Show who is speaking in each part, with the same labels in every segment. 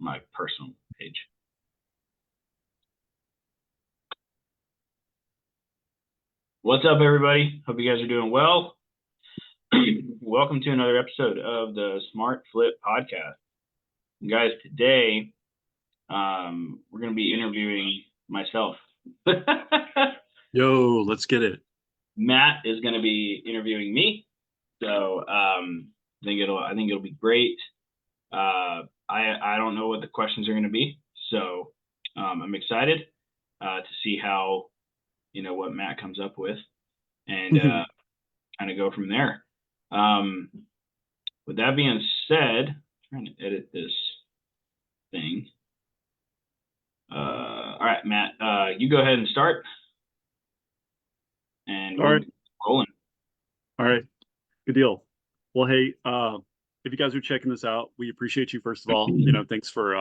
Speaker 1: my personal page. What's up, everybody? Hope you guys are doing well. Welcome to another episode of the Smart Flip Podcast. And guys, today we're going to be interviewing myself.
Speaker 2: Yo, let's get it.
Speaker 1: Matt is going to be interviewing me, so I think it'll be great. I don't know what the questions are going to be, so I'm excited to see how what Matt comes up with, and kind of go from there. With that being said, I'm trying to edit this thing. All right, Matt, you go ahead and start, and we'll get rolling.
Speaker 2: All right, good deal. Well, hey, if you guys are checking this out, we appreciate you first of all. Thanks for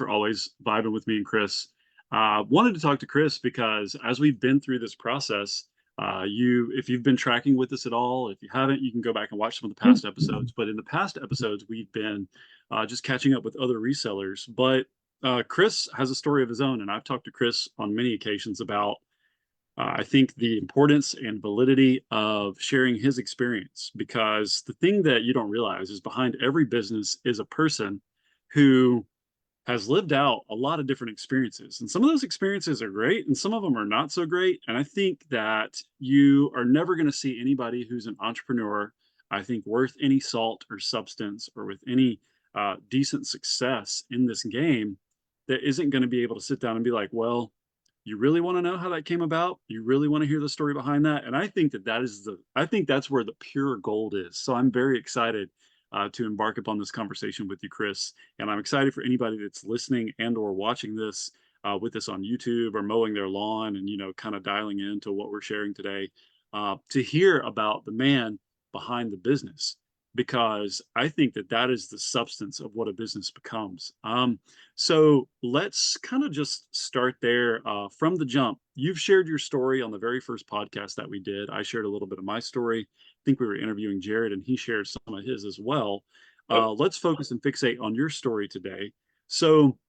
Speaker 2: always vibing with me and Chris. Wanted to talk to Chris because as we've been through this process, if you've been tracking with us at all, if you haven't, you can go back and watch some of the past episodes. But in the past episodes, we've been just catching up with other resellers. But Chris has a story of his own, and I've talked to Chris on many occasions about I think the importance and validity of sharing his experience, because the thing that you don't realize is behind every business is a person who has lived out a lot of different experiences. And some of those experiences are great and some of them are not so great. And I think that you are never going to see anybody who's an entrepreneur, I think, worth any salt or substance or with any decent success in this game that isn't going to be able to sit down and be like, well, you really want to know how that came about? You really want to hear the story behind that? And I think I think that's where the pure gold is. So I'm very excited to embark upon this conversation with you, Chris. And I'm excited for anybody that's listening and or watching this with us on YouTube or mowing their lawn and, kind of dialing into what we're sharing today to hear about the man behind the business, because I think that is the substance of what a business becomes. So let's kind of just start there from the jump. You've shared your story on the very first podcast that we did. I shared a little bit of my story. I think we were interviewing Jared and he shared some of his as well. Let's focus and fixate on your story today. So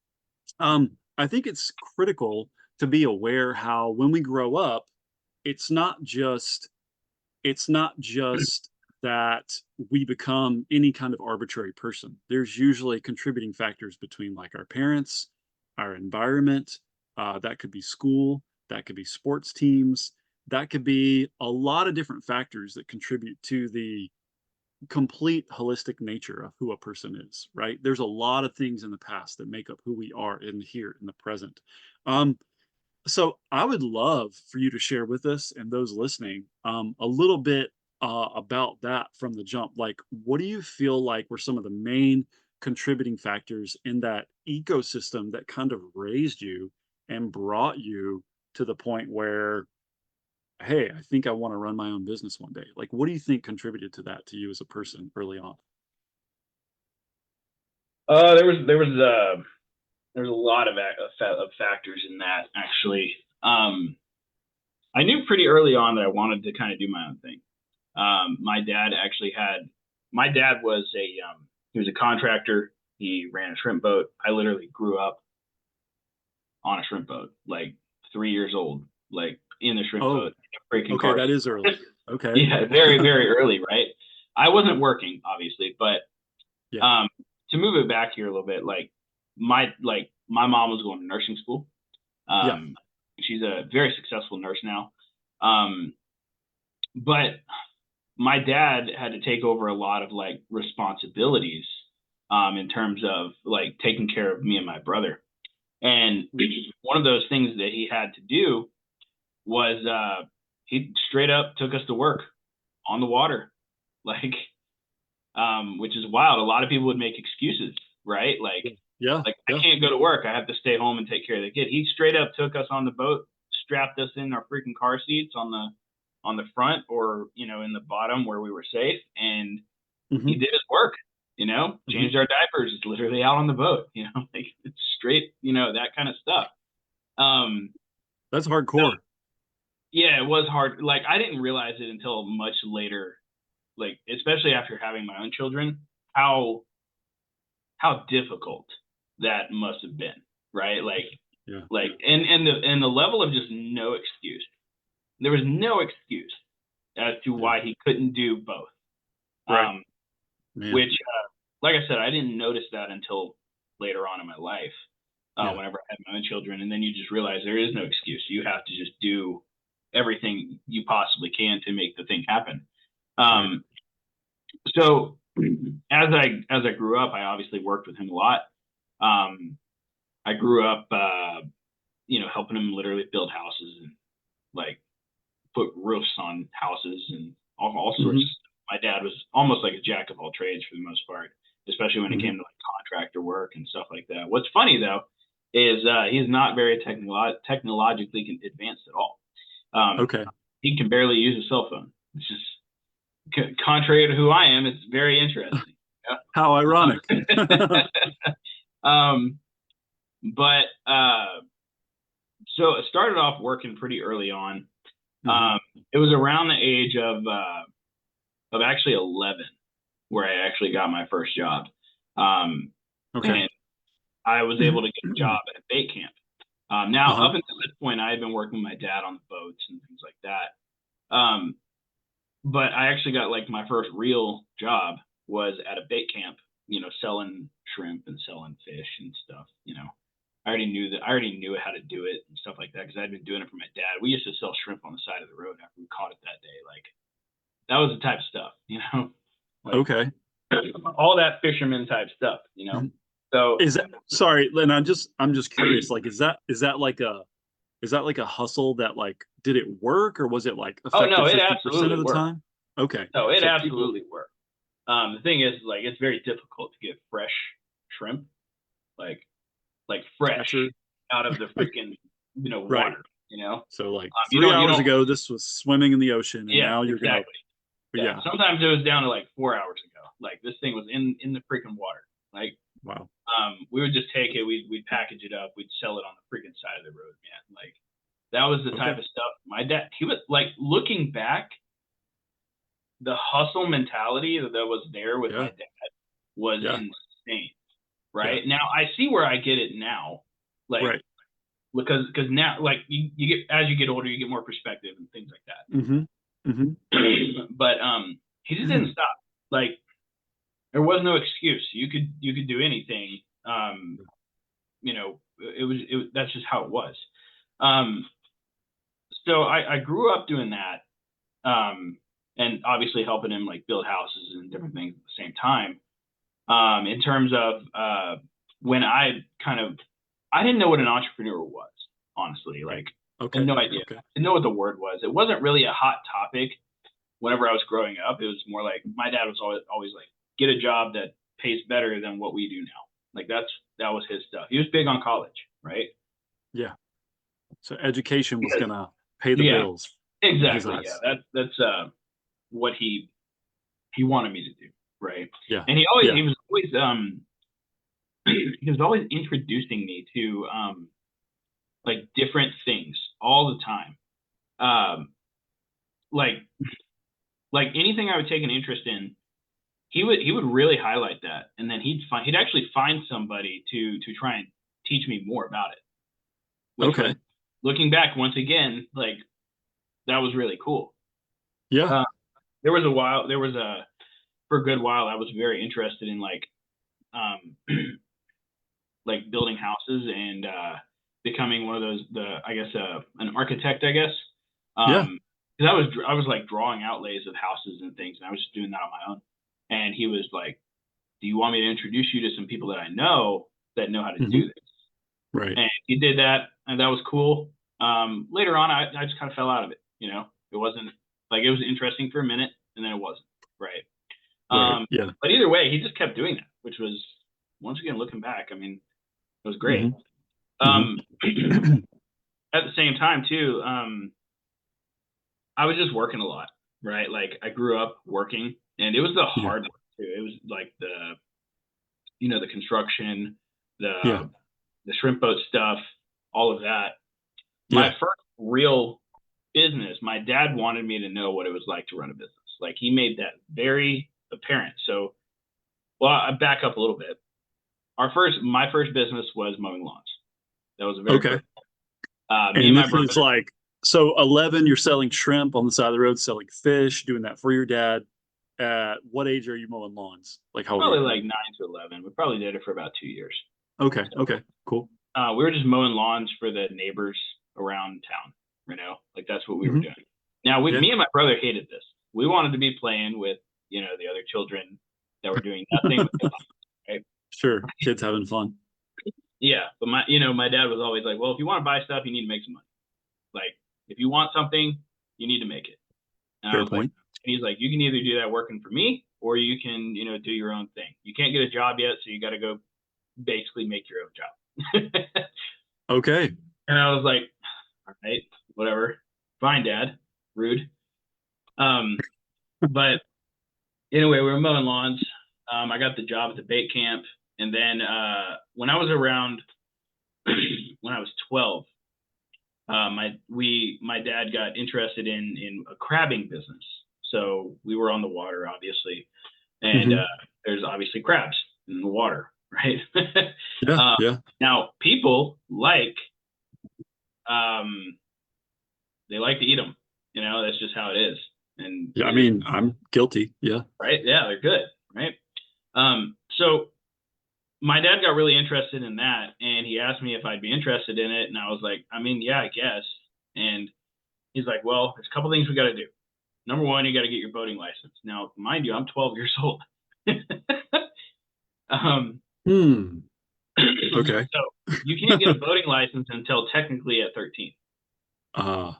Speaker 2: I think it's critical to be aware how when we grow up, it's not just that we become any kind of arbitrary person. There's usually contributing factors between like our parents, our environment, that could be school, that could be sports teams, that could be a lot of different factors that contribute to the complete holistic nature of who a person is, right? There's a lot of things in the past that make up who we are in here in the present. So I would love for you to share with us and those listening a little bit about that from the jump. Like, what do you feel like were some of the main contributing factors in that ecosystem that kind of raised you and brought you to the point where, hey, I think I want to run my own business one day? Like, what do you think contributed to that to you as a person early on?
Speaker 1: There's a lot of factors in that, actually. I knew pretty early on that I wanted to kind of do my own thing. My dad was he was a contractor. He ran a shrimp boat. I literally grew up on a shrimp boat, like 3 years old, like in the shrimp boat, breaking
Speaker 2: okay,
Speaker 1: cars.
Speaker 2: that is early. Okay.
Speaker 1: Yeah, very, very early, right? I wasn't working, obviously, but
Speaker 2: Yeah.
Speaker 1: to move it back here a little bit, like my mom was going to nursing school.
Speaker 2: Yeah.
Speaker 1: She's a very successful nurse now. But my dad had to take over a lot of like responsibilities in terms of like taking care of me and my brother. And one of those things that he had to do was he straight up took us to work on the water, like, which is wild. A lot of people would make excuses, right? Like,
Speaker 2: yeah,
Speaker 1: I can't go to work. I have to stay home and take care of the kid. He straight up took us on the boat, strapped us in our freaking car seats on the front or, in the bottom where we were safe. And he did his work, changed our diapers. It's literally out on the boat, like it's straight, that kind of stuff.
Speaker 2: That's hardcore.
Speaker 1: So, yeah, it was hard. Like, I didn't realize it until much later, like, especially after having my own children, how difficult that must have been, right?
Speaker 2: Yeah.
Speaker 1: And the level of just no excuse. There was no excuse as to
Speaker 2: Yeah.
Speaker 1: why he couldn't do both.
Speaker 2: Right.
Speaker 1: Which, like I said, I didn't notice that until later on in my life, whenever I had my own children. And then you just realize there is no excuse. You have to just do everything you possibly can to make the thing happen. So as I grew up, I obviously worked with him a lot. I grew up, helping him literally build houses and like put roofs on houses and all sorts of stuff. My dad was almost like a jack of all trades for the most part, especially when it came to like contractor work and stuff like that. What's funny though is he's not very technologically advanced at all.
Speaker 2: Okay.
Speaker 1: He can barely use a cell phone, which is contrary to who I am. It's very interesting. Yeah?
Speaker 2: How ironic.
Speaker 1: But so it started off working pretty early on. It was around the age of actually 11 where I actually got my first job. And I was able to get a job at a bait camp. Now, up until this point, I had been working with my dad on the boats and things like that. But I actually got like my first real job was at a bait camp, selling shrimp and selling fish and stuff. I already knew how to do it and stuff like that because I'd been doing it for my dad. We used to sell shrimp on the side of the road after we caught it that day. Like that was the type of stuff, like, all that fisherman type stuff, So
Speaker 2: is that, sorry, Lynn, I'm just curious. Like, is that like a hustle that like, did it work or was it like effective 50% of the time? Okay.
Speaker 1: No, it absolutely worked. The thing is, like, it's very difficult to get fresh shrimp, like fresh out of the freaking, water,
Speaker 2: So like 3 hours ago, this was swimming in the ocean, and now you're gonna.
Speaker 1: Yeah. Sometimes it was down to like 4 hours ago. Like this thing was in the freaking water. Like
Speaker 2: wow.
Speaker 1: We would just take it, we'd package it up, we'd sell it on the freaking side of the road, man. Like that was the type of stuff my dad. He was like looking back, the hustle mentality that was there with my dad was insane. Right now, I see where I get it now, like because now, like you get as you get older, you get more perspective and things like that. But he just didn't stop. Like there was no excuse. You could do anything. That's just how it was. So I grew up doing that, and obviously helping him like build houses and different things at the same time. In terms of when I didn't know what an entrepreneur was, honestly. Like, I had no idea. I didn't know what the word was. It wasn't really a hot topic whenever I was growing up. It was more like my dad was always like, get a job that pays better than what we do now. Like that was his stuff. He was big on college, right?
Speaker 2: Yeah. So education was gonna pay the bills.
Speaker 1: Exactly. Yeah. That's what he wanted me to do. Right.
Speaker 2: Yeah.
Speaker 1: And he was always introducing me to like different things all the time. Like anything I would take an interest in, he would really highlight that, and then he'd actually find somebody to try and teach me more about it. Which was, looking back once again, like that was really cool.
Speaker 2: Yeah.
Speaker 1: For a good while I was very interested in like like building houses and becoming one of those an architect, I guess. Because I was like drawing outlays of houses and things, and I was just doing that on my own. And he was like, "Do you want me to introduce you to some people that I know that know how to do this?"
Speaker 2: Right.
Speaker 1: And he did that, and that was cool. Later on, I just kind of fell out of it. It wasn't like it was interesting for a minute, and then it wasn't. Right. But either way, he just kept doing that, which was, once again, looking back, I mean, it was great. At the same time, too, I was just working a lot, right? Like I grew up working, and it was the hard work too. It was like the construction, the shrimp boat stuff, all of that. My first real business, my dad wanted me to know what it was like to run a business. Like he made that very apparent. So, well, I back up a little bit. my first business was mowing lawns. That was the very
Speaker 2: Okay.
Speaker 1: first. Me and
Speaker 2: And
Speaker 1: my
Speaker 2: this is
Speaker 1: brother,
Speaker 2: like, so 11, you're selling shrimp on the side of the road, selling fish, doing that for your dad. At what age are you mowing lawns? Like, how old are
Speaker 1: probably
Speaker 2: you?
Speaker 1: like 9 to 11. We probably did it for about 2 years.
Speaker 2: Okay.
Speaker 1: So
Speaker 2: Okay. Cool.
Speaker 1: we were just mowing lawns for the neighbors around town. Like that's what we were
Speaker 2: Hmm.
Speaker 1: doing. Now,
Speaker 2: Yeah.
Speaker 1: me and my brother hated this. We wanted to be playing with, the other children that were doing nothing with their lives, right?
Speaker 2: Sure. Kids having fun.
Speaker 1: Yeah, but my dad was always like, well, if you want to buy stuff, you need to make some money. Like, if you want something, you need to make it. And I
Speaker 2: Fair
Speaker 1: was like,
Speaker 2: point.
Speaker 1: and he's like, you can either do that working for me, or you can, do your own thing. You can't get a job yet, so you got to go basically make your own job.
Speaker 2: Okay.
Speaker 1: And I was like, all right, whatever, fine, Dad. Rude. But anyway, we were mowing lawns. I got the job at the bait camp, and then when I was around, when I was 12, my dad got interested in a crabbing business. So we were on the water, obviously, and
Speaker 2: Hmm.
Speaker 1: there's obviously crabs in the water, right?
Speaker 2: Yeah. Yeah.
Speaker 1: Now people um, they like to eat them. That's just how it is, and
Speaker 2: Yeah. I
Speaker 1: they just
Speaker 2: mean, I'm guilty. Yeah.
Speaker 1: right, yeah, they're good, right? So my dad got really interested in that, and he asked me if I'd be interested in it, and I was like, I mean, yeah, I guess. And he's like, well, there's a couple things we got to do. Number one, you got to get your boating license. Now, mind you, I'm 12 years old. um,
Speaker 2: Hmm. Okay.
Speaker 1: so you can't get a boating license until technically at 13.
Speaker 2: uh,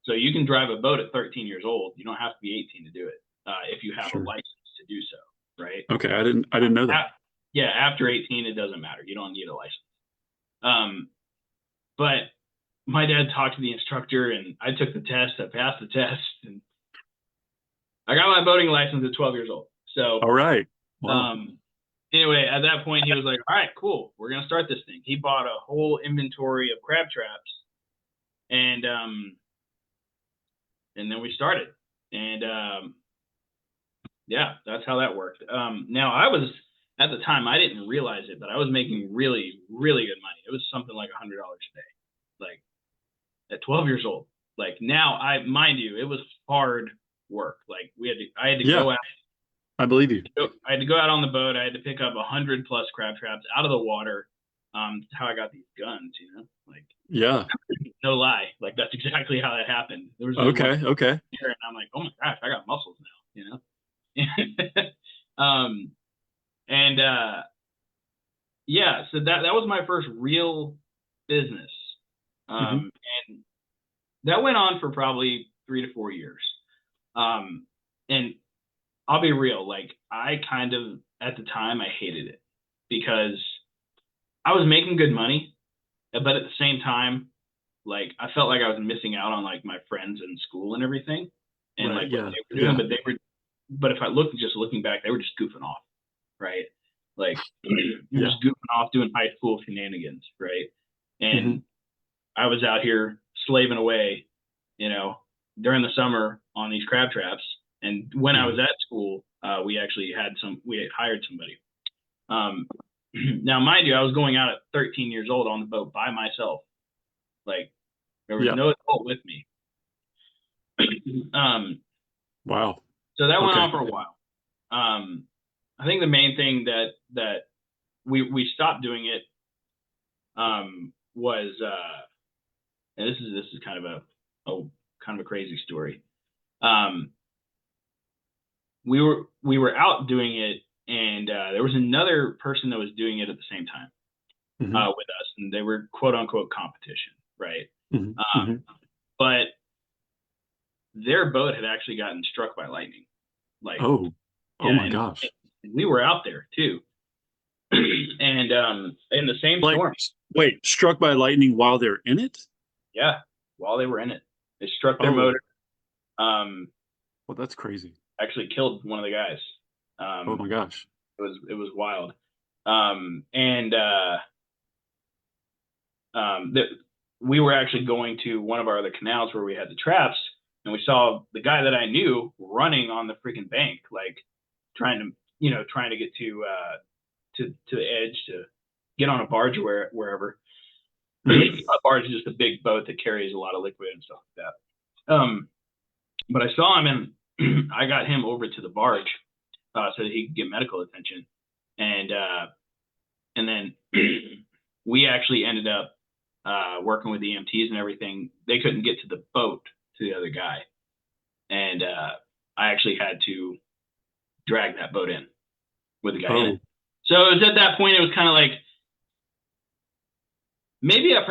Speaker 1: So you can drive a boat at 13 years old. You don't have to be 18 to do it if you have a
Speaker 2: sure.
Speaker 1: license to do so, right?
Speaker 2: Okay. I didn't know that.
Speaker 1: Yeah, after 18, it doesn't matter. You don't need a license. Um, but my dad talked to the instructor, and I took the test. I passed the test, and I got my boating license at 12 years old. So
Speaker 2: All right. Wow.
Speaker 1: um, anyway, at that point, he was like, all right, cool. We're going to start this thing. He bought a whole inventory of crab traps, and then we started. And yeah, that's how that worked. Now, at the time, I didn't realize it, but I was making really, really good money. It was something like $100 a day, like at 12 years old. Like now, mind you, it was hard work. Like I had to
Speaker 2: Yeah.
Speaker 1: go out.
Speaker 2: I believe you.
Speaker 1: I had to go out on the boat. I had to pick up 100+ crab traps out of the water. That's how I got these guns. Like
Speaker 2: Yeah.
Speaker 1: no lie, like that's exactly how that happened. There was just one
Speaker 2: Okay. Okay.
Speaker 1: here, and I'm like, oh my gosh, I got muscles now. um, and yeah, so that was my first real business,
Speaker 2: Hmm.
Speaker 1: and that went on for probably 3 to 4 years. And I'll be real, like I kind of at the time I hated it because I was making good money, but at the same time, like I felt like I was missing out on like my friends in school and everything, and
Speaker 2: Right.
Speaker 1: like what
Speaker 2: Yeah.
Speaker 1: they were doing.
Speaker 2: Yeah.
Speaker 1: But if I looking back, they were just goofing off, right? Like you're
Speaker 2: Yeah.
Speaker 1: just goofing off doing high school shenanigans, right?
Speaker 2: Hmm.
Speaker 1: And I was out here slaving away, you know, during the summer on these crab traps. And when I
Speaker 2: Hmm.
Speaker 1: was at school, we had hired somebody. Um, now, mind you, I was going out at 13 years old on the boat by myself. Like there was
Speaker 2: Yeah.
Speaker 1: no adult with me. um,
Speaker 2: Wow.
Speaker 1: so that went
Speaker 2: Okay.
Speaker 1: on for a while. Um, I think the main thing that we stopped doing it was and this is kind of a crazy story. Um, we were out doing it, and there was another person that was doing it at the same time
Speaker 2: Hmm.
Speaker 1: with us, and they were quote unquote competition, right?
Speaker 2: Hmm. Hmm.
Speaker 1: But their boat had actually gotten struck by lightning, like
Speaker 2: Oh. Oh
Speaker 1: yeah,
Speaker 2: my
Speaker 1: and
Speaker 2: gosh.
Speaker 1: we were out there too, and in the same
Speaker 2: Like,
Speaker 1: storm,
Speaker 2: wait, struck by lightning while they're in it?
Speaker 1: yeah, while they were in it, it struck their
Speaker 2: Oh,
Speaker 1: motor. Um,
Speaker 2: well, that's crazy.
Speaker 1: actually killed one of the guys.
Speaker 2: Oh my gosh.
Speaker 1: It was wild. And that we were actually going to one of our other canals where we had the traps, and we saw the guy that I knew running on the freaking bank, like trying to get to the edge to get on a barge wherever. A barge is just a big boat that carries a lot of liquid and stuff like that. But I saw him and I got him over to the barge so that he could get medical attention. And then we actually ended up working with the EMTs and everything. They couldn't get to the boat to the other guy, and I actually had to drag that boat in with the guy in it. So it was at that point, it was kind of like, maybe I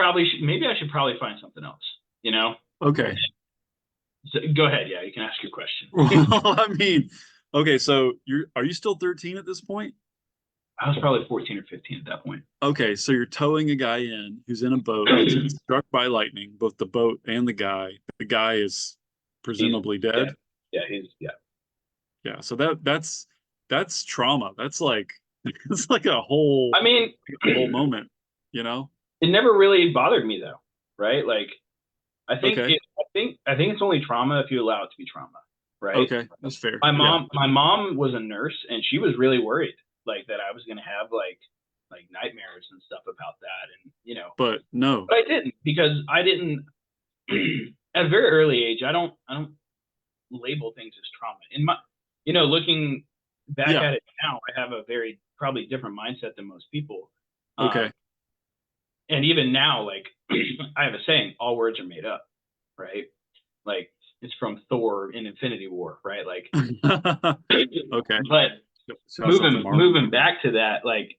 Speaker 1: should probably find something else, you know?
Speaker 2: Okay.
Speaker 1: So, go ahead. Yeah, you can ask your question.
Speaker 2: Well, I mean, okay, so are you still 13 at this point?
Speaker 1: I was probably 14 or 15 at that point.
Speaker 2: Okay, so you're towing a guy in who's in a boat that's been struck by lightning, both the boat and the guy. The guy is presumably dead.
Speaker 1: Yeah,
Speaker 2: Yeah, so that's trauma. That's like it's like a whole moment, you know?
Speaker 1: It never really bothered me though, right? Like I think
Speaker 2: Okay.
Speaker 1: I think it's only trauma if you allow it to be trauma, right?
Speaker 2: Okay, that's fair.
Speaker 1: My mom was a nurse and she was really worried like that I was gonna have like nightmares and stuff about that, and you know.
Speaker 2: But no.
Speaker 1: But I didn't, because I didn't at a very early age, I don't label things as trauma. In my, you know, looking back at it now, I have a very probably different mindset than most people.
Speaker 2: Okay.
Speaker 1: And even now, like I have a saying, all words are made up, right? Like it's from Thor in Infinity War, right? Like
Speaker 2: okay.
Speaker 1: But moving back to that, like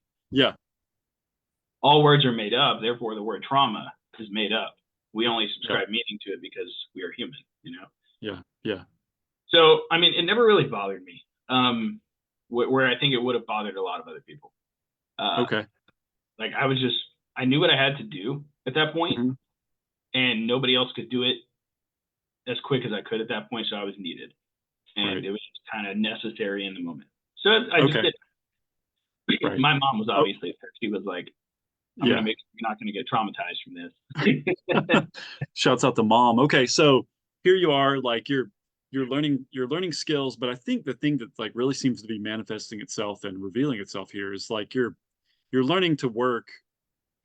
Speaker 1: all words are made up, therefore the word trauma is made up. We only subscribe meaning to it because we are human, you know?
Speaker 2: Yeah.
Speaker 1: So, I mean, it never really bothered me. Where I think it would have bothered a lot of other people.
Speaker 2: Okay.
Speaker 1: Like I knew what I had to do at that point, and nobody else could do it as quick as I could at that point. So I was needed, and it was kind of necessary in the moment. So I just did. Right. My mom was obviously she was like, I'm gonna make you're not gonna get traumatized from this.
Speaker 2: Shouts out to mom. Okay, so here you are, like you're learning skills, but I think the thing that like really seems to be manifesting itself and revealing itself here is like you're learning to work,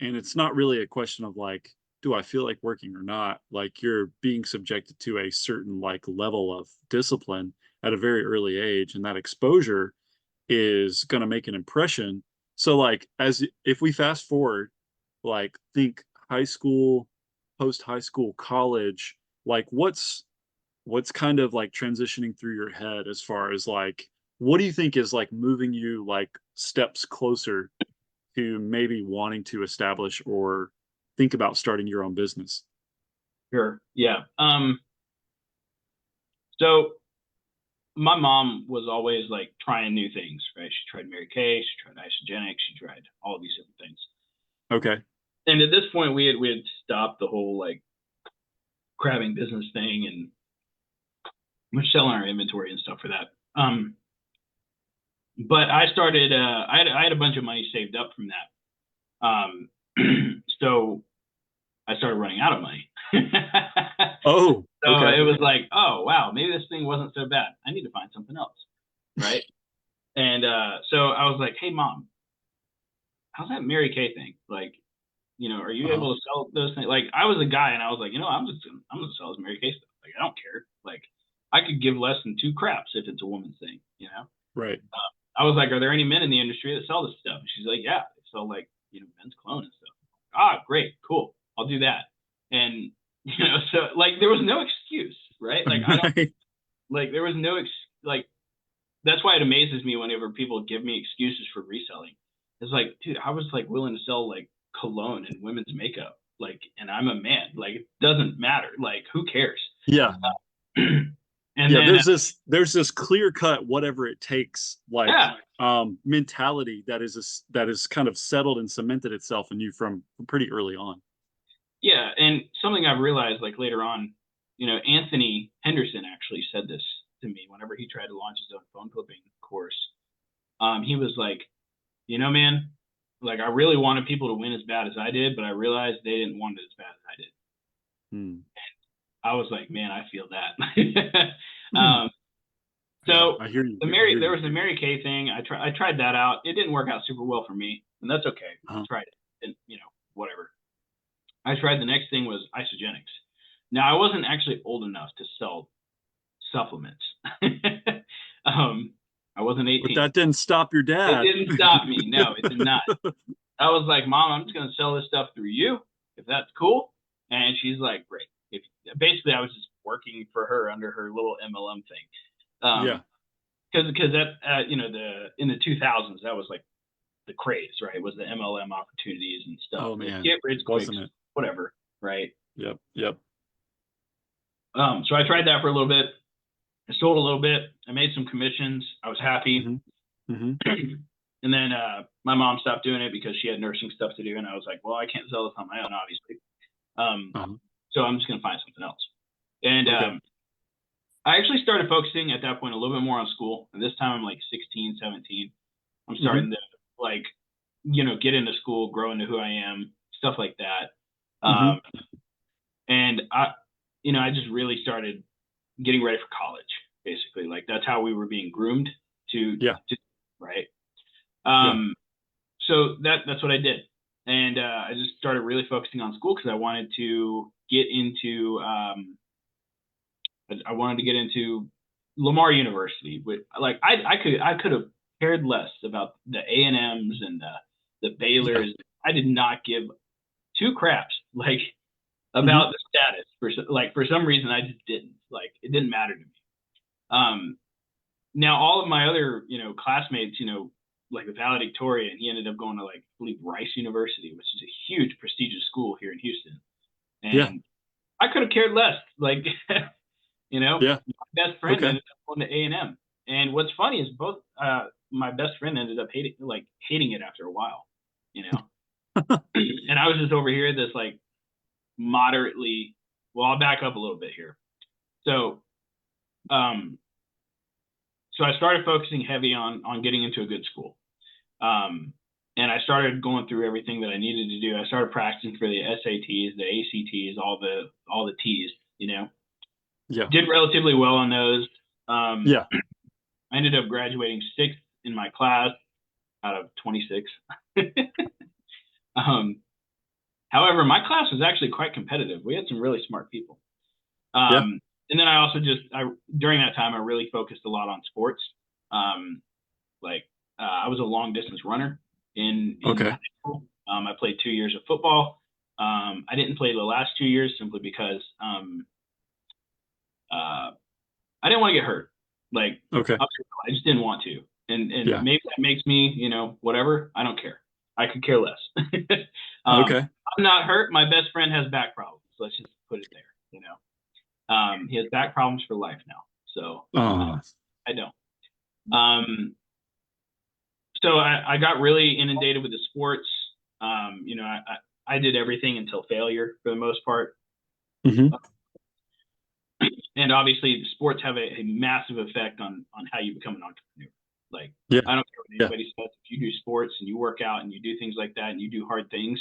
Speaker 2: and it's not really a question of like, do I feel like working or not? Like you're being subjected to a certain like level of discipline at a very early age, and that exposure is going to make an impression. So like as if we fast forward, like think high school, post high school, college, like what's kind of like transitioning through your head as far as like what do you think is like moving you like steps closer to maybe wanting to establish or think about starting your own business?
Speaker 1: Sure. Yeah. So my mom was always like trying new things, right? She tried Mary Kay, she tried isogenics, she tried all of these different things.
Speaker 2: Okay.
Speaker 1: And at this point we had stopped the whole like crabbing business thing, and we're selling our inventory and stuff for that. But I started I had a bunch of money saved up from that. So I started running out of money.
Speaker 2: Oh,
Speaker 1: so it was like, oh wow, maybe this thing wasn't so bad. I need to find something else, right? And so I was like, hey mom, how's that Mary Kay thing? Like, you know, are you able to sell those things? Like, I was a guy, and I was like, you know, I'm gonna sell this Mary Kay stuff. Like, I don't care. Like, I could give less than two craps if it's a woman's thing, you know?
Speaker 2: Right.
Speaker 1: I was like, are there any men in the industry that sell this stuff? And she's like, yeah, they sell like, you know, men's cologne and stuff. Ah, great, cool, I'll do that. And you know, so like there was no excuse, right? Like I don't like there was no like that's why it amazes me whenever people give me excuses for reselling. It's like, dude, I was like willing to sell like cologne and women's makeup, like, and I'm a man, like it doesn't matter, like who cares?
Speaker 2: Yeah.
Speaker 1: And
Speaker 2: yeah,
Speaker 1: then
Speaker 2: there's this clear cut whatever it takes like mentality that is kind of settled and cemented itself in you from pretty early on.
Speaker 1: Yeah, and something I've realized like later on, you know, Anthony Henderson actually said this to me whenever he tried to launch his own phone flipping course. He was like, you know, man, like I really wanted people to win as bad as I did, but I realized they didn't want it as bad as I did.
Speaker 2: Hmm.
Speaker 1: I was like, man, I feel that.
Speaker 2: Yeah.
Speaker 1: So
Speaker 2: I hear you. I
Speaker 1: Mary,
Speaker 2: hear
Speaker 1: there
Speaker 2: you.
Speaker 1: was the Mary Kay thing. I tried that out. It didn't work out super well for me, and that's okay. I
Speaker 2: Uh-huh.
Speaker 1: tried it, and whatever. I tried the next thing was isogenics. Now I wasn't actually old enough to sell supplements. I wasn't
Speaker 2: But
Speaker 1: 18.
Speaker 2: that didn't stop your
Speaker 1: It
Speaker 2: dad.
Speaker 1: didn't stop me. No, it did not. I was like, Mom, I'm just gonna sell this stuff through you, if that's cool. And she's like, great. If basically I was just working for her under her little MLM thing.
Speaker 2: Yeah.
Speaker 1: Because that the in the 2000s that was like the craze, right? It was the MLM opportunities and stuff.
Speaker 2: Oh
Speaker 1: Like
Speaker 2: man,
Speaker 1: get rich quick,
Speaker 2: wasn't it?
Speaker 1: whatever, right?
Speaker 2: Yep. Yep.
Speaker 1: So I tried that for a little bit. I sold a little bit. I made some commissions. I was happy.
Speaker 2: Hmm. Hmm.
Speaker 1: And then my mom stopped doing it because she had nursing stuff to do, and I was like, well, I can't sell this on my own, obviously.
Speaker 2: Uh-huh.
Speaker 1: So I'm just gonna find something else. And
Speaker 2: Okay.
Speaker 1: I actually started focusing at that point a little bit more on school. And this time I'm like 16, 17. I'm
Speaker 2: Hmm.
Speaker 1: starting to like, get into school, grow into who I am, stuff like that.
Speaker 2: Hmm.
Speaker 1: Um, and I just really started getting ready for college, basically. Like that's how we were being groomed
Speaker 2: Yeah.
Speaker 1: to right.
Speaker 2: Yeah.
Speaker 1: Um, so that's what I did, and I just started really focusing on school because I wanted to get into Lamar University. With like I could have cared less about the A&Ms and the
Speaker 2: Yeah.
Speaker 1: Baylors. I did not give two craps like
Speaker 2: Hmm.
Speaker 1: about the status for some reason I just didn't like it didn't matter to me. Um, Now all of my other classmates like the valedictorian he ended up going to like I believe Rice University, which is a huge prestigious school here in Houston,
Speaker 2: Yeah.
Speaker 1: and I could have cared less. Like
Speaker 2: Yeah.
Speaker 1: my best friend
Speaker 2: Okay.
Speaker 1: ended up going to A&M, and what's funny is both my best friend ended up hating it after a while, you know, and I was just over here this like moderately. Well, I'll back up a little bit here. So, um, so I started focusing heavy on getting into a good school. And I started going through everything that I needed to do. I started practicing for the SATs, the ACTs, all the T's.
Speaker 2: Yeah.
Speaker 1: Did relatively well on those.
Speaker 2: Yeah.
Speaker 1: I ended up graduating sixth in my class out of 26. um, However, my class was actually quite competitive. We had some really smart people.
Speaker 2: Yeah.
Speaker 1: And then I also during that time I really focused a lot on sports. Um, like I was a long distance runner in high
Speaker 2: Okay.
Speaker 1: school. I played 2 years of football. I didn't play the last 2 years simply because uh, I didn't want to get hurt. Like
Speaker 2: Okay.
Speaker 1: I just didn't want to, and
Speaker 2: Yeah.
Speaker 1: maybe that makes me whatever. I don't care. I could care less.
Speaker 2: Okay.
Speaker 1: I'm not hurt. My best friend has back problems. Let's just put it there. He has back problems for life now. So
Speaker 2: Uh,
Speaker 1: I don't. So I got really inundated with the sports. I did everything until failure for the most part.
Speaker 2: hmm.
Speaker 1: And obviously, sports have a massive effect on how you become an entrepreneur. Like,
Speaker 2: Yeah.
Speaker 1: I don't care what
Speaker 2: Yeah.
Speaker 1: anybody says. If you do sports and you work out and you do things like that and you do hard things,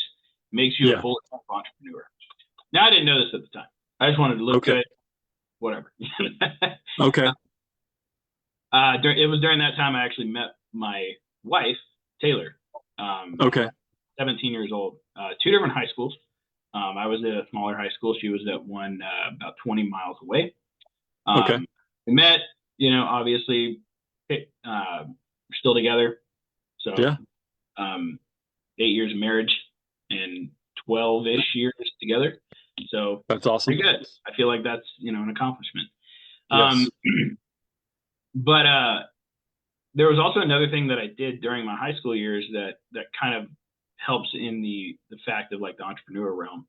Speaker 1: it makes you a
Speaker 2: Yeah.
Speaker 1: full entrepreneur. Now, I didn't know this at the time. I just wanted to look
Speaker 2: Okay.
Speaker 1: good, whatever.
Speaker 2: Okay.
Speaker 1: It was during that time I actually met my wife, Taylor.
Speaker 2: Okay.
Speaker 1: 17 years old. Two different high schools. I was at a smaller high school. She was at one about 20 miles away.
Speaker 2: Okay.
Speaker 1: We met, obviously, we're still together. So,
Speaker 2: Yeah.
Speaker 1: 8 years of marriage and 12-ish years together. So,
Speaker 2: That's awesome.
Speaker 1: pretty good. I feel like that's, an accomplishment. Um,
Speaker 2: Yes.
Speaker 1: but there was also another thing that I did during my high school years that kind of helps in the fact of like the entrepreneur realm.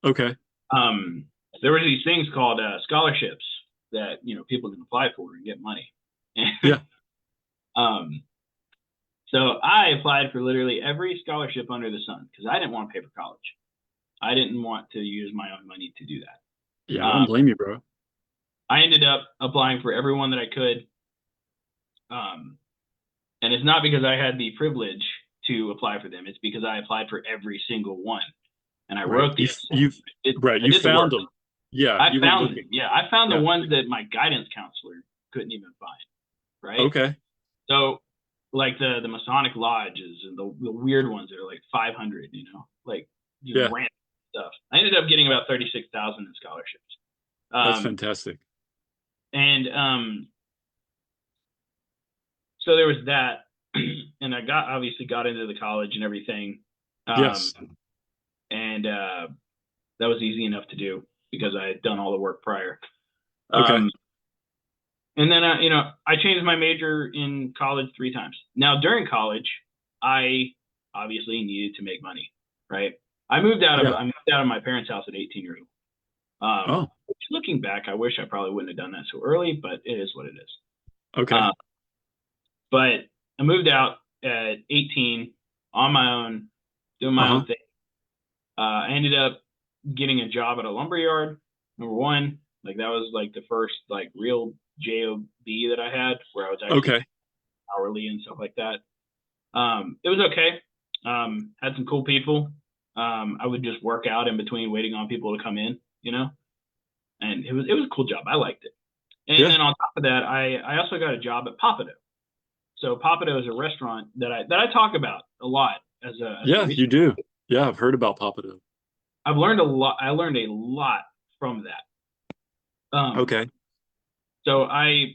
Speaker 2: Okay.
Speaker 1: Um, there were these things called scholarships that people can apply for and get money.
Speaker 2: Yeah.
Speaker 1: um, so I applied for literally every scholarship under the sun because I didn't want to pay for college. I didn't want to use my own money to do that.
Speaker 2: Yeah. I don't blame you, bro.
Speaker 1: I ended up applying for every one that I could. Um, and it's not because I had the privilege to apply for them. It's because I applied for every single one, and I
Speaker 2: Right.
Speaker 1: wrote the
Speaker 2: Right.
Speaker 1: I
Speaker 2: You
Speaker 1: did the
Speaker 2: found
Speaker 1: work.
Speaker 2: them. Yeah.
Speaker 1: I
Speaker 2: You went
Speaker 1: found them.
Speaker 2: looking.
Speaker 1: Yeah, I found the
Speaker 2: Yeah.
Speaker 1: ones that my guidance counselor couldn't even find. right?
Speaker 2: Okay.
Speaker 1: So like the Masonic lodges and the weird ones that are like 500, like just
Speaker 2: Yeah,
Speaker 1: random stuff. I ended up getting about 36,000 in scholarships.
Speaker 2: that's
Speaker 1: Um,
Speaker 2: fantastic.
Speaker 1: and so there was that, and I obviously got into the college and everything, um,
Speaker 2: Yes.
Speaker 1: and that was easy enough to do because I had done all the work prior.
Speaker 2: Okay.
Speaker 1: Um, and then I changed my major in college 3 times. Now during college, I obviously needed to make money, right?
Speaker 2: Yeah.
Speaker 1: I moved out of my parents' house at 18 years old.
Speaker 2: Oh,
Speaker 1: Looking back, I wish I probably wouldn't have done that so early, but it is what it is.
Speaker 2: okay.
Speaker 1: Uh, but I moved out at 18 on my own, doing my
Speaker 2: Uh-huh.
Speaker 1: own thing. I ended up getting a job at a lumber yard. Number one, like that was like the first like real job that I had, where I was actually
Speaker 2: Okay.
Speaker 1: hourly and stuff like that. It was okay. Had some cool people. I would just work out in between waiting on people to come in, and it was a cool job. I liked it. And
Speaker 2: Yeah.
Speaker 1: then on top of that, I also got a job at Papado. So Papado is a restaurant that I talk about a lot as a
Speaker 2: Yeah, you
Speaker 1: resource.
Speaker 2: do. Yeah, I've heard about Papado.
Speaker 1: I've learned a lot. I learned a lot from that.
Speaker 2: Okay.
Speaker 1: So I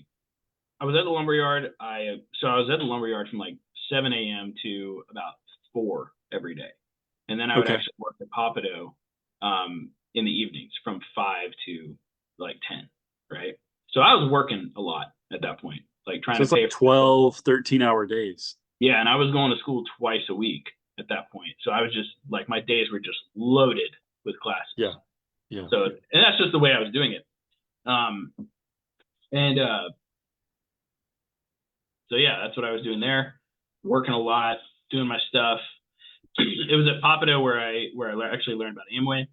Speaker 1: was at the lumberyard. I was at the lumberyard from like 7 a.m. to about 4 every day, and then I would
Speaker 2: Okay.
Speaker 1: actually work at Papado in the evenings from 5 to like 10, right? So I was working a lot at that point, like trying
Speaker 2: So
Speaker 1: to
Speaker 2: it's
Speaker 1: pay
Speaker 2: like
Speaker 1: for myself.
Speaker 2: 12, 13-hour days.
Speaker 1: Yeah, and I was going to school twice a week at that point. So I was just like my days were just loaded with classes.
Speaker 2: Yeah. Yeah.
Speaker 1: So and that's just the way I was doing it. Um, and So yeah, that's what I was doing there, working a lot, doing my stuff. It was at Papado where I actually learned about Amway.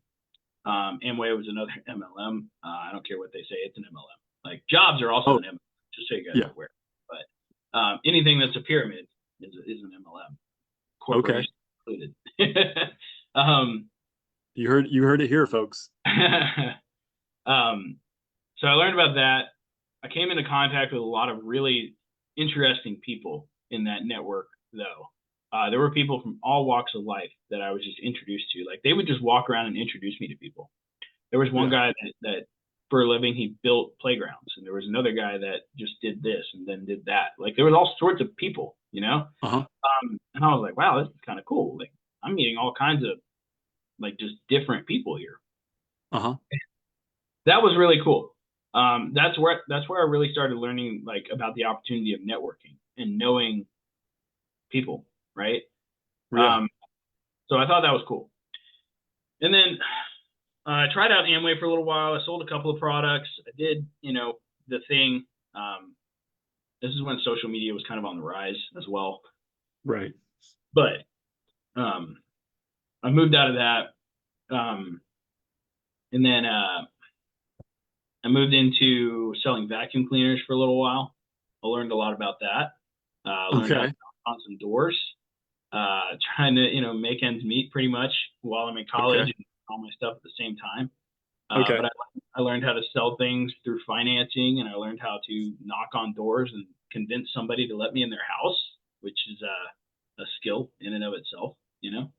Speaker 1: Amway was another MLM. I don't care what they say, it's an MLM. Like jobs are also
Speaker 2: Oh,
Speaker 1: an MLM, just so you guys
Speaker 2: yeah.
Speaker 1: are aware. But anything that's a pyramid is an MLM,
Speaker 2: Okay.
Speaker 1: corporation included. um,
Speaker 2: You heard it here, folks.
Speaker 1: um, so I learned about that. I came into contact with a lot of really interesting people in that network, though. There were people from all walks of life that I was just introduced to. Like they would just walk around and introduce me to people. There was one
Speaker 2: Yeah.
Speaker 1: guy that for a living he built playgrounds, and there was another guy that just did this and then did that. Like there was all sorts of people,
Speaker 2: Uh-huh.
Speaker 1: and I was like, wow, this is kind of cool. Like I'm meeting all kinds of like just different people here.
Speaker 2: Uh-huh.
Speaker 1: That was really cool. That's where I really started learning like about the opportunity of networking and knowing people, right?
Speaker 2: Yeah.
Speaker 1: Um, so I thought that was cool. And then I tried out Amway for a little while. I sold a couple of products. I did, the thing. Um, this is when social media was kind of on the rise as well.
Speaker 2: Right.
Speaker 1: But um, I moved out of that, and then I moved into selling vacuum cleaners for a little while. I learned a lot about that. Learned how to
Speaker 2: Okay.
Speaker 1: knock on some doors. Trying to make ends meet pretty much while I'm in college
Speaker 2: Okay.
Speaker 1: and all my stuff at the same time.
Speaker 2: Okay.
Speaker 1: But I learned how to sell things through financing, and I learned how to knock on doors and convince somebody to let me in their house, which is a skill in and of itself,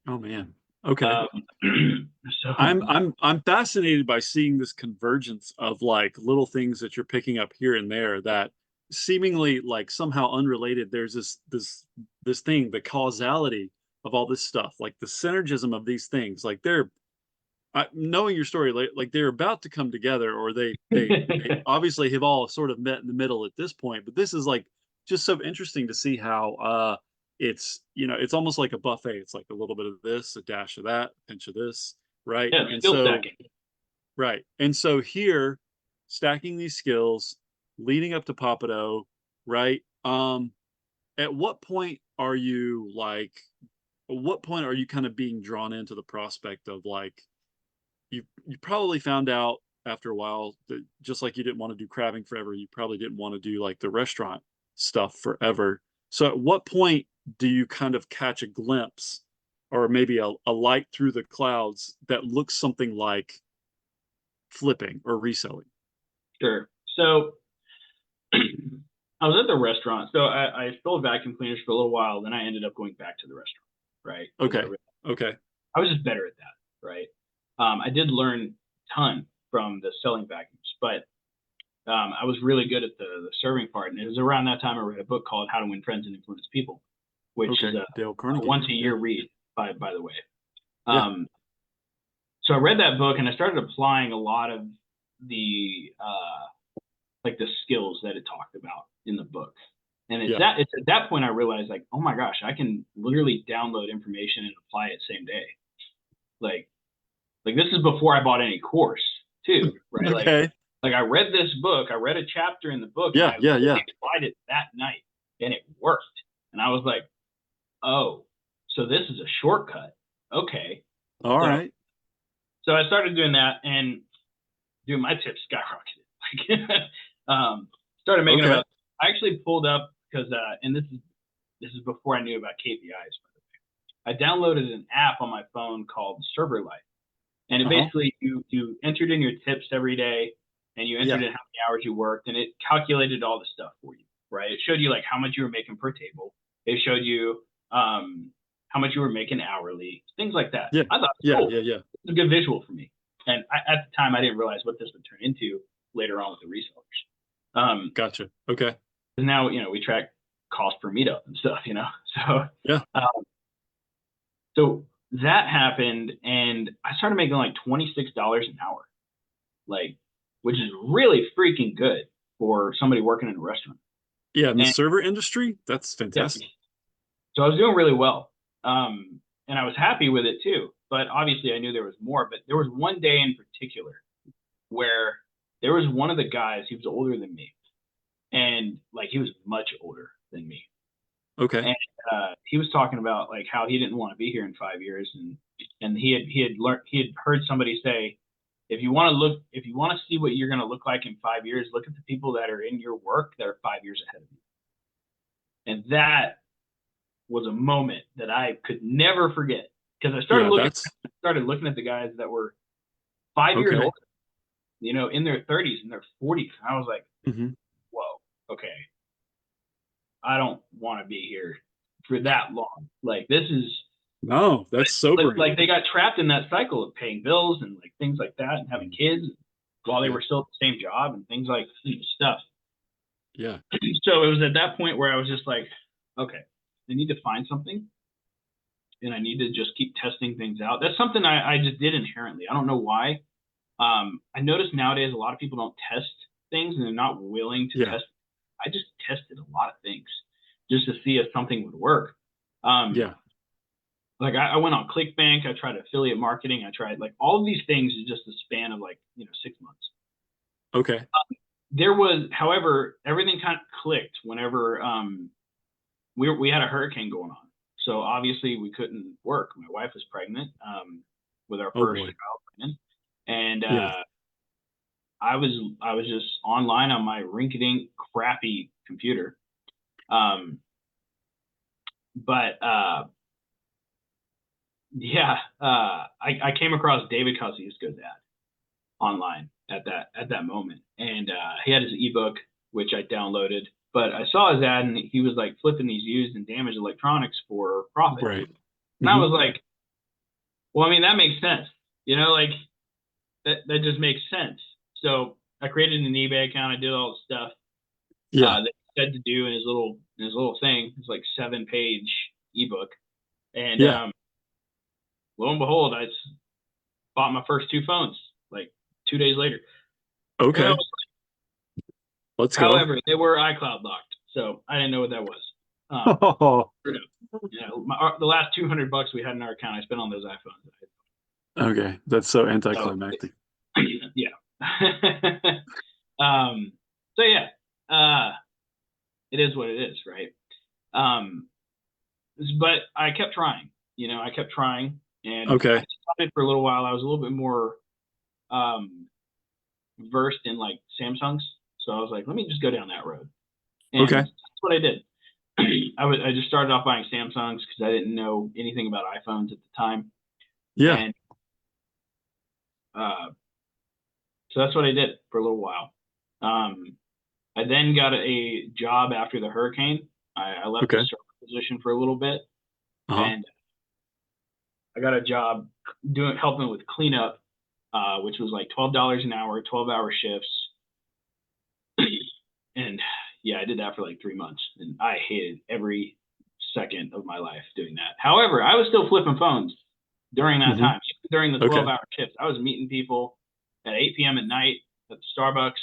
Speaker 2: Oh man. Okay.
Speaker 1: Um, so
Speaker 2: I'm fascinated by seeing this convergence of like little things that you're picking up here and there that seemingly like somehow unrelated. There's this thing, the causality of all this stuff, like the synergism of these things. Like knowing your story, like they're about to come together, or they obviously have all sort of met in the middle at this point. But this is like just so interesting to see how it's almost like a buffet. It's like a little bit of this, a dash of that, a pinch of this, right?
Speaker 1: yeah,
Speaker 2: And
Speaker 1: skill
Speaker 2: so
Speaker 1: stacking.
Speaker 2: right, and so here, stacking these skills, leading up to Papado, right? At what point are you like? At what point are you kind of being drawn into the prospect of like you probably found out after a while that just like you didn't want to do crabbing forever, you probably didn't want to do like the restaurant stuff forever. So at what point do you kind of catch a glimpse or maybe a light through the clouds that looks something like flipping or reselling?
Speaker 1: Sure. So I was at the restaurant. So I sold vacuum cleaners for a little while. Then I ended up going back to the restaurant, right? Because
Speaker 2: Okay. Okay.
Speaker 1: I was just better at that, right? I did learn a ton from the selling vacuums, but I was really good at the serving part. And it was around that time I read a book called How to Win Friends and Influence People, which is
Speaker 2: Okay. Dale
Speaker 1: a
Speaker 2: Carnegie.
Speaker 1: once a
Speaker 2: Yeah.
Speaker 1: year read, by the way.
Speaker 2: Yeah.
Speaker 1: Um, so I read that book and I started applying a lot of the like the skills that it talked about in the book. And
Speaker 2: Yeah.
Speaker 1: it's at that point I realized like, oh my gosh, I can literally download information and apply it same day. Like this is before I bought any course too, right?
Speaker 2: Okay.
Speaker 1: Like I read this book, I read a chapter in the book, and
Speaker 2: Yeah.
Speaker 1: I
Speaker 2: Yeah. Yeah.
Speaker 1: applied it that night, and it worked. And I was like, oh, so this is a shortcut. Okay.
Speaker 2: All
Speaker 1: So
Speaker 2: right.
Speaker 1: I started doing that, and dude, my tips skyrocketed. Like, started making
Speaker 2: Okay.
Speaker 1: about. I actually pulled up because, and this is before I knew about KPIs. I downloaded an app on my phone called Server Life, and it
Speaker 2: Uh-huh.
Speaker 1: basically you entered in your tips every day, and you entered
Speaker 2: Yeah.
Speaker 1: in how many hours you worked, and it calculated all the stuff for you. Right? It showed you like how much you were making per table. It showed you how much you were making hourly, things like that.
Speaker 2: Yeah.
Speaker 1: I thought it was
Speaker 2: Yeah.
Speaker 1: cool.
Speaker 2: Yeah. Yeah.
Speaker 1: It's a good visual for me. And at the time, I didn't realize what this would turn into later on with the resellers.
Speaker 2: Gotcha. Okay.
Speaker 1: Now, we track cost per meetup and stuff, So,
Speaker 2: Yeah.
Speaker 1: um, so that happened, and I started making like $26 an hour, like, which is really freaking good for somebody working in a restaurant.
Speaker 2: Yeah. In the
Speaker 1: And
Speaker 2: server industry, that's
Speaker 1: yeah,
Speaker 2: fantastic.
Speaker 1: so I was doing really well. And I was happy with it too. But obviously, I knew there was more. But there was one day in particular where there was one of the guys, he was older than me, and like he was much older than me.
Speaker 2: Okay.
Speaker 1: And he was talking about like how he didn't want to be here in 5 years, and he had heard somebody say, if you want to see what you're going to look like in 5 years, look at the people that are in your work that are 5 years ahead of you. And that was a moment that I could never forget because
Speaker 2: Yeah. That's
Speaker 1: started looking at the guys that were 5 years
Speaker 2: okay.
Speaker 1: old, in their 30s and their 40s. And I was like,
Speaker 2: Hmm.
Speaker 1: whoa, okay, I don't want to be here for that long. Like this is
Speaker 2: No, that's sobering.
Speaker 1: like they got trapped in that cycle of paying bills and like things like that and having kids while they
Speaker 2: Yeah.
Speaker 1: were still at the same job and things like stuff.
Speaker 2: Yeah.
Speaker 1: So it was at that point where I was just like, okay, I need to find something and I need to just keep testing things out. That's something I just did inherently. I don't know why. I notice nowadays a lot of people don't test things and they're not willing to
Speaker 2: Yeah.
Speaker 1: test. I just tested a lot of things just to see if something would work.
Speaker 2: Yeah.
Speaker 1: Like I went on ClickBank, I tried affiliate marketing, I tried like all of these things in just a span of like 6 months.
Speaker 2: Okay.
Speaker 1: There was, however, everything kind of clicked whenever we had a hurricane going on. So obviously we couldn't work. My wife was pregnant with our
Speaker 2: Oh
Speaker 1: first
Speaker 2: boy.
Speaker 1: child, pregnant, and
Speaker 2: Yeah.
Speaker 1: I was just online on my rinky-dink crappy computer. Um, but yeah, I came across David Kosciuszko's ad online at that moment, and he had his ebook which I downloaded. But I saw his ad and he was like flipping these used and damaged electronics for profit,
Speaker 2: Right.
Speaker 1: and I
Speaker 2: Hmm.
Speaker 1: was like, well, I mean that makes sense, like that just makes sense. So I created an eBay account. I did all the stuff
Speaker 2: Yeah.
Speaker 1: that he said to do in his little thing. It's like 7-page ebook, and
Speaker 2: Yeah.
Speaker 1: lo and behold, I bought my first two phones like 2 days later. You know,
Speaker 2: Okay. Let's go.
Speaker 1: however, they were iCloud locked, so I didn't know what that was.
Speaker 2: Oh,
Speaker 1: The last $200 we had in our account, I spent on those iPhones.
Speaker 2: okay. That's so
Speaker 1: So
Speaker 2: anticlimactic.
Speaker 1: yeah. um. So yeah. It is what it is, right? Um. But I kept trying. I kept trying, and I
Speaker 2: Okay.
Speaker 1: decided for a little while I was a little bit more um versed in like Samsungs. So I was like, let me just go down that road. And
Speaker 2: Okay.
Speaker 1: that's what I did. I just started off buying Samsungs because I didn't know anything about iPhones at the time.
Speaker 2: Yeah.
Speaker 1: And uh, so that's what I did for a little while. Um, I then got a job after the hurricane. I left the
Speaker 2: Okay.
Speaker 1: server position for a little bit,
Speaker 2: Uh-huh.
Speaker 1: and I got a job doing helping with cleanup, which was like $12 an hour, 12-hour shifts. And yeah, I did that for like 3 months, and I hated every second of my life doing that. However, I was still flipping phones during that
Speaker 2: Hmm.
Speaker 1: time, during the
Speaker 2: Okay.
Speaker 1: 12-hour shifts. I was meeting people at 8 p.m. at night at the Starbucks,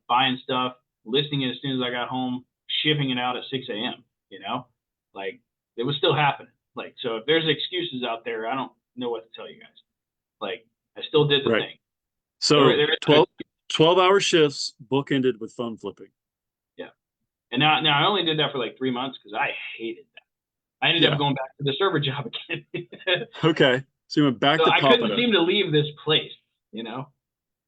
Speaker 1: buying stuff, listing it as soon as I got home, shipping it out at 6 a.m. Like it was still happening. Like, so if there's excuses out there, I don't know what to tell you guys. Like, I still did the
Speaker 2: Right.
Speaker 1: thing.
Speaker 2: So
Speaker 1: There is no
Speaker 2: 12-hour shifts bookended with phone flipping.
Speaker 1: yeah. And now I only did that for like 3 months because I hated that. I ended up
Speaker 2: Yeah.
Speaker 1: going back to the server job again.
Speaker 2: Okay. So you went back
Speaker 1: So
Speaker 2: to
Speaker 1: I
Speaker 2: Papa
Speaker 1: couldn't
Speaker 2: then.
Speaker 1: seem to leave this place, you know?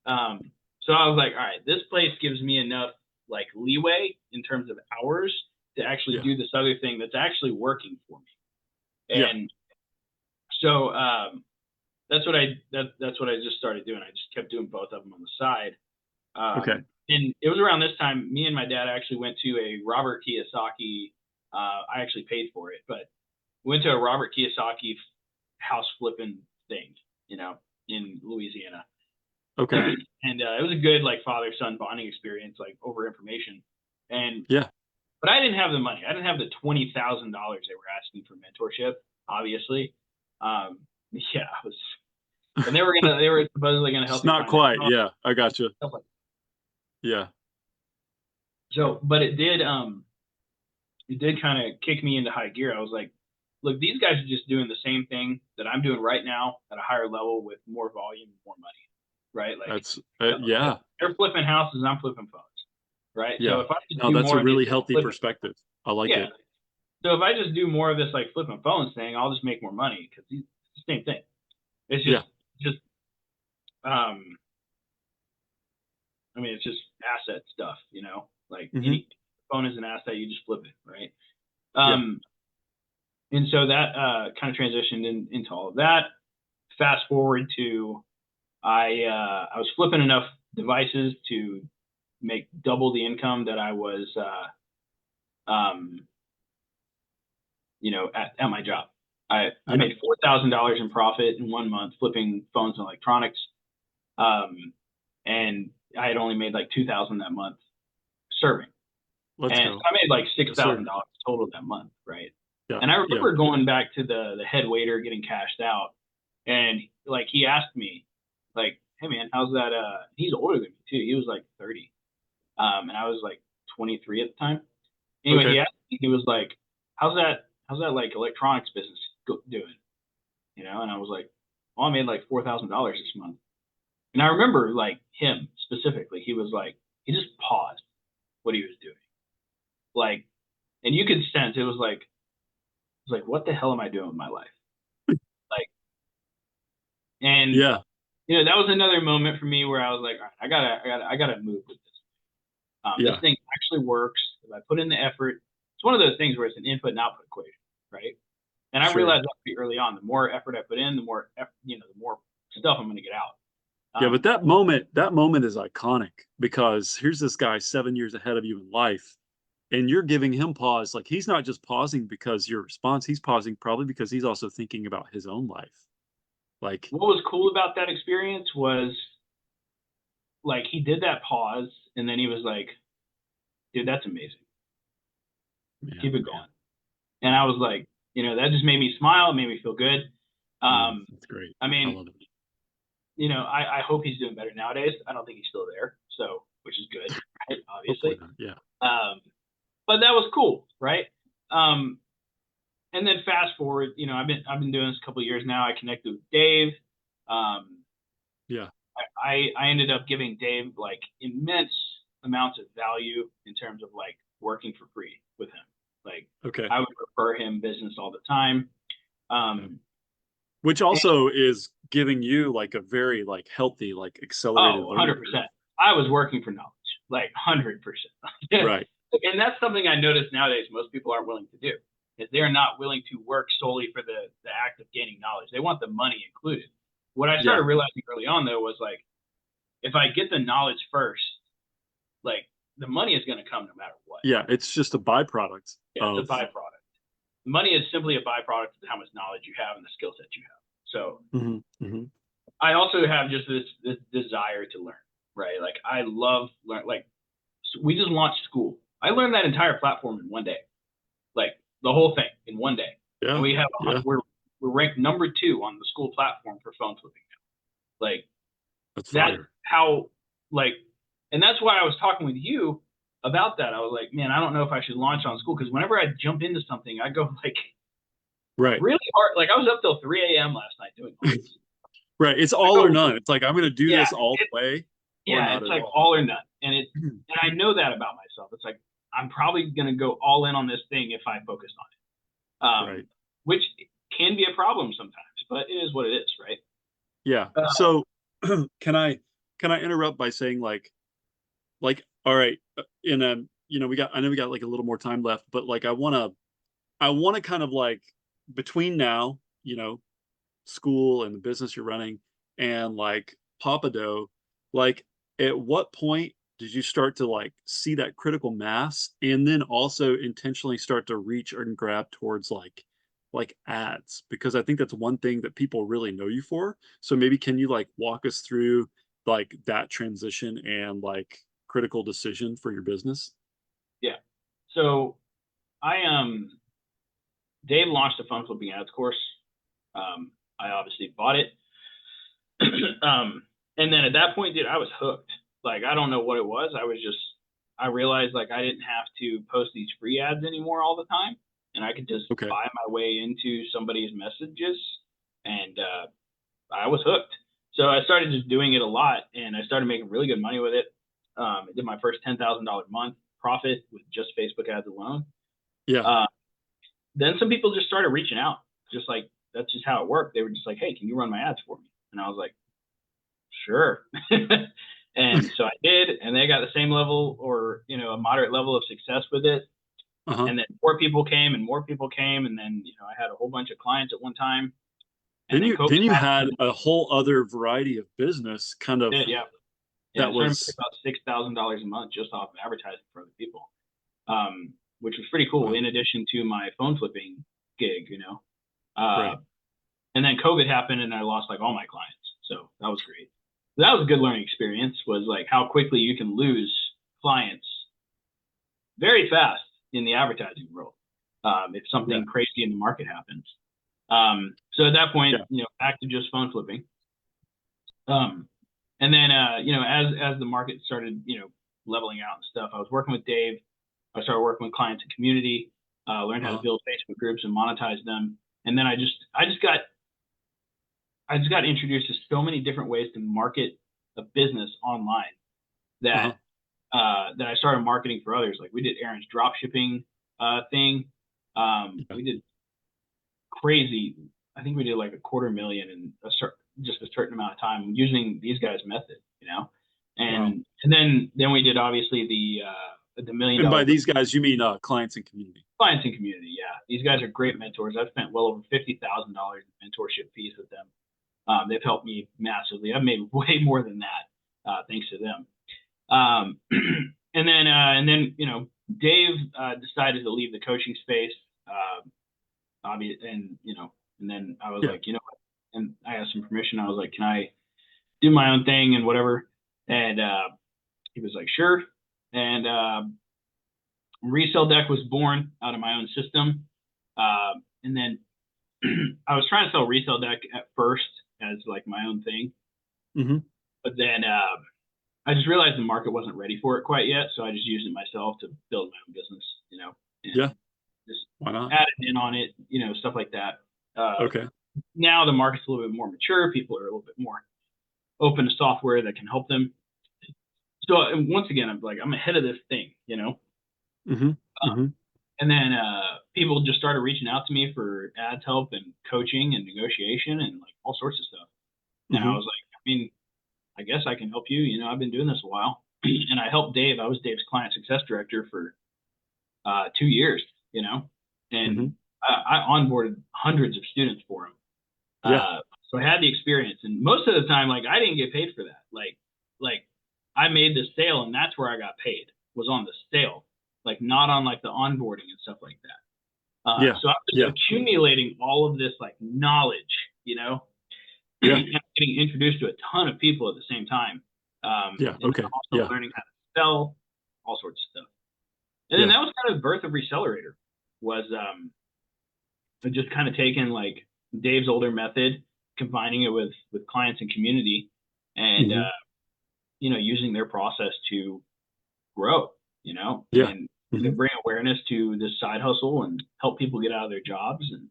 Speaker 1: So I was like, all right, this place gives me enough like leeway in terms of hours to actually
Speaker 2: Yeah.
Speaker 1: do this other thing that's actually working for me.
Speaker 2: Yeah.
Speaker 1: And so that's what I just started doing. I just kept doing both of them on the side.
Speaker 2: Okay.
Speaker 1: And it was around this time, me and my dad actually went to a Robert Kiyosaki. I actually paid for it, but we went to a Robert Kiyosaki house flipping thing, in Louisiana.
Speaker 2: Okay.
Speaker 1: And it was a good like father son bonding experience, like over information. And
Speaker 2: Yeah.
Speaker 1: but I didn't have the money. I didn't have the $20,000 they were asking for mentorship. Obviously, yeah, I was, and they were supposedly gonna help
Speaker 2: It's
Speaker 1: me
Speaker 2: not
Speaker 1: find a
Speaker 2: quite.
Speaker 1: house,
Speaker 2: Yeah. I got you.
Speaker 1: stuff like
Speaker 2: Yeah.
Speaker 1: that. So, but it did kind of kick me into high gear. I was like, look, these guys are just doing the same thing that I'm doing right now at a higher level with more volume and more money, right? Like,
Speaker 2: That's
Speaker 1: if
Speaker 2: yeah.
Speaker 1: they're flipping houses, I'm flipping phones, right? So
Speaker 2: Yeah.
Speaker 1: if I just
Speaker 2: No,
Speaker 1: do
Speaker 2: that's a
Speaker 1: more of these
Speaker 2: really
Speaker 1: like
Speaker 2: healthy
Speaker 1: flipping,
Speaker 2: perspective. I like
Speaker 1: yeah.
Speaker 2: it.
Speaker 1: So if I just do more of this like flipping phones thing, I'll just make more money because it's the same thing. It's
Speaker 2: Yeah.
Speaker 1: just um, I mean, it's just asset stuff, like
Speaker 2: Hmm.
Speaker 1: any phone is an asset, you just flip it, right?
Speaker 2: Yeah.
Speaker 1: Um, and so that kind of transitioned into all of that. Fast forward to I was flipping enough devices to make double the income that I was um, at my job. I
Speaker 2: Yeah.
Speaker 1: made $4,000 in profit in 1 month flipping phones and electronics. Um, and I had only made like 2,000 that month serving.
Speaker 2: Let's
Speaker 1: And so
Speaker 2: go.
Speaker 1: I made like six
Speaker 2: Yes, sir.
Speaker 1: thousand dollars total that month, right?
Speaker 2: Yeah.
Speaker 1: And I
Speaker 2: Yeah.
Speaker 1: remember going back to the head waiter getting cashed out, and like he asked me, like, "Hey man, how's that?" He's older than me too. He was like 30, and I was like 23 at the time. Anyway,
Speaker 2: Okay.
Speaker 1: he asked me, he was like, "How's that like electronics business doing?" And I was like, "Well, I made like $4,000 this month." And I remember like him specifically. He was like, he just paused what he was doing, like, and you could sense it was like, what the hell am I doing with my life? Like, and
Speaker 2: Yeah.
Speaker 1: that was another moment for me where I was like, all right, I gotta move with this. This
Speaker 2: Yeah.
Speaker 1: thing actually works. If I put in the effort, it's one of those things where it's an input and output equation, right? And I
Speaker 2: Sure.
Speaker 1: realized that pretty early on. The more effort I put in, the more stuff I'm going to get out.
Speaker 2: Yeah, but
Speaker 1: Um,
Speaker 2: that moment is iconic because here's this guy 7 years ahead of you in life, and you're giving him pause. Like he's not just pausing because your response, he's pausing probably because he's also thinking about his own life. Like,
Speaker 1: what was cool about that experience was like he did that pause, and then he was like, "Dude, that's amazing.
Speaker 2: man,
Speaker 1: Keep it
Speaker 2: man,
Speaker 1: going." And I was like, that just made me smile, it made me feel good. Um,
Speaker 2: that's great.
Speaker 1: I
Speaker 2: I
Speaker 1: mean,
Speaker 2: love it.
Speaker 1: I hope he's doing better nowadays. I don't think he's still there, so which is good, right?
Speaker 2: Hopefully
Speaker 1: Obviously.
Speaker 2: not. Yeah.
Speaker 1: Um, but that was cool, right? Um, and then fast forward, I've been doing this a couple of years now. I connected with Dave. Um,
Speaker 2: Yeah.
Speaker 1: I ended up giving Dave like immense amounts of value in terms of like working for free with him. Like
Speaker 2: Okay.
Speaker 1: I would refer him business all the time.
Speaker 2: Yeah.
Speaker 1: Um,
Speaker 2: Which
Speaker 1: and,
Speaker 2: also is giving you like a very like healthy, like accelerated
Speaker 1: oh,
Speaker 2: learning curve.
Speaker 1: 100%. I was working for knowledge, like 100%.
Speaker 2: Right.
Speaker 1: And that's something I notice nowadays most people aren't willing to do. Is they're not willing to work solely for the act of gaining knowledge. They want the money included. What I
Speaker 2: Yeah.
Speaker 1: started realizing early on though was like if I get the knowledge first, like the money is going to come no matter what.
Speaker 2: Yeah, it's just a byproduct
Speaker 1: Yeah, it's a
Speaker 2: of
Speaker 1: byproduct. Money is simply a byproduct of how much knowledge you have and the skill set you have. So I also have just this desire to learn, right? Like I love learn. Like so we just launched school. I learned that entire platform in one day, like the whole thing in one day. And
Speaker 2: yeah,
Speaker 1: we have
Speaker 2: yeah,
Speaker 1: we're ranked number 2 on the school platform for phone flipping now. Like
Speaker 2: that's
Speaker 1: that's
Speaker 2: fire.
Speaker 1: how like, and that's why I was talking with you about that. I was like, man, I don't know if I should launch on school because whenever I jump into something, I go like
Speaker 2: Right.
Speaker 1: really hard. Like I was up till 3 a.m. last night doing all this.
Speaker 2: Right. It's
Speaker 1: I
Speaker 2: all or
Speaker 1: go,
Speaker 2: none. It's like I'm going to do
Speaker 1: yeah,
Speaker 2: this all the way or
Speaker 1: yeah,
Speaker 2: not
Speaker 1: it's
Speaker 2: at
Speaker 1: like
Speaker 2: all.
Speaker 1: all or none, and I know that about myself. It's like I'm probably gonna go all in on this thing if I focus on it,
Speaker 2: Right.
Speaker 1: which can be a problem sometimes, but it is what it is, right?
Speaker 2: Yeah.
Speaker 1: Uh,
Speaker 2: So can I interrupt by saying like all right, in a I know we got like a little more time left, but like I want to kind of like between now, school and the business you're running and like Papado, like at what point did you start to like see that critical mass and then also intentionally start to reach and grab towards like ads? Because I think that's one thing that people really know you for. So maybe can you like walk us through like that transition and like critical decision for your business?
Speaker 1: yeah. So I Dave launched a phone flipping ads course. I obviously bought it. And then at that point, dude, I was hooked. Like I don't know what it was. I realized like I didn't have to post these free ads anymore all the time, and I could just
Speaker 2: Okay.
Speaker 1: buy my way into somebody's messages, and I was hooked. So I started just doing it a lot, and I started making really good money with it. I did my first $10,000 month profit with just Facebook ads alone.
Speaker 2: Yeah.
Speaker 1: Uh, then some people just started reaching out, just like that's just how it worked. They were just like, "Hey, can you run my ads for me?" And I was like, "Sure." And so I did, and they got the same level or a moderate level of success with it.
Speaker 2: Uh-huh.
Speaker 1: And then more people came, and more people came, and then I had a whole bunch of clients at one time. And
Speaker 2: Then
Speaker 1: then
Speaker 2: you
Speaker 1: COVID
Speaker 2: then you had
Speaker 1: happened.
Speaker 2: a whole other variety of business kind of
Speaker 1: And yeah, yeah, I
Speaker 2: that
Speaker 1: started making
Speaker 2: was
Speaker 1: about $6,000 a month just off of advertising for other people, which was pretty cool.
Speaker 2: wow.
Speaker 1: In addition to my phone flipping gig. Uh,
Speaker 2: Right.
Speaker 1: and then COVID happened, and I lost like all my clients. So that was great. That was a good learning experience. Was like how quickly you can lose clients very fast in the advertising world if
Speaker 2: Yeah.
Speaker 1: something crazy in the market happens. So at that point,
Speaker 2: Yeah.
Speaker 1: back to just phone flipping. Um, and then, as the market started, leveling out and stuff, I was working with Dave. I started working with clients and community, learned how to
Speaker 2: Uh-huh.
Speaker 1: build Facebook groups and monetize them. And then I just got introduced to so many different ways to market a business online
Speaker 2: Uh-huh.
Speaker 1: that that I started marketing for others. Like we did Aaron's drop shipping thing.
Speaker 2: Yeah.
Speaker 1: We did crazy. I think we did like $250,000 in just a certain amount of time using these guys' method.
Speaker 2: Wow.
Speaker 1: And then we did obviously the million
Speaker 2: And by
Speaker 1: dollar
Speaker 2: these guys, you mean clients and community.
Speaker 1: clients and community. Yeah, these guys are great mentors. I've spent well over $50,000 in mentorship fees with them. They've helped me massively. I've made way more than that thanks to them. Um, and then Dave decided to leave the coaching space. And then I was
Speaker 2: Yeah.
Speaker 1: like, and I asked him permission. I was like, can I do my own thing and whatever? And he was like, sure. And Resell Deck was born out of my own system. And then I was trying to sell Resell Deck at first as like my own thing,
Speaker 2: Mm-hmm.
Speaker 1: but then I just realized the market wasn't ready for it quite yet, so I just used it myself to build my own business,
Speaker 2: Yeah.
Speaker 1: and just
Speaker 2: Why not?
Speaker 1: added in on it, stuff like that.
Speaker 2: Okay.
Speaker 1: Now the market's a little bit more mature. People are a little bit more open to software that can help them. So once again, I'm ahead of this thing.
Speaker 2: Mm-hmm. Mm-hmm.
Speaker 1: And then people just started reaching out to me for ads help and coaching and negotiation and like all sorts of stuff. And I
Speaker 2: Mm-hmm.
Speaker 1: was like, I mean, I guess I can help you. I've been doing this a while. And I helped Dave. I was Dave's client success director for 2 years,
Speaker 2: Mm-hmm.
Speaker 1: and I onboarded hundreds of students for him.
Speaker 2: Yeah.
Speaker 1: So I had the experience, and most of the time, like I didn't get paid for that. Like I made the sale, and that's where I got paid. was on the sale, like not on like the onboarding and stuff like that.
Speaker 2: Yeah.
Speaker 1: So I'm just
Speaker 2: Yeah.
Speaker 1: accumulating all of this like knowledge, you know,
Speaker 2: Yeah.
Speaker 1: and getting introduced to a ton of people at the same time,
Speaker 2: Yeah.
Speaker 1: and
Speaker 2: Okay.
Speaker 1: also
Speaker 2: Yeah.
Speaker 1: learning how to sell, all sorts of stuff. And then
Speaker 2: Yeah.
Speaker 1: that was kind of the birth of Resellerator. Was just kind of taking like Dave's older method, combining it with clients and community, and
Speaker 2: Hmm.
Speaker 1: you know, using their process to grow, you know,
Speaker 2: Yeah.
Speaker 1: and
Speaker 2: Hmm.
Speaker 1: bring awareness to this side hustle and help people get out of their jobs. And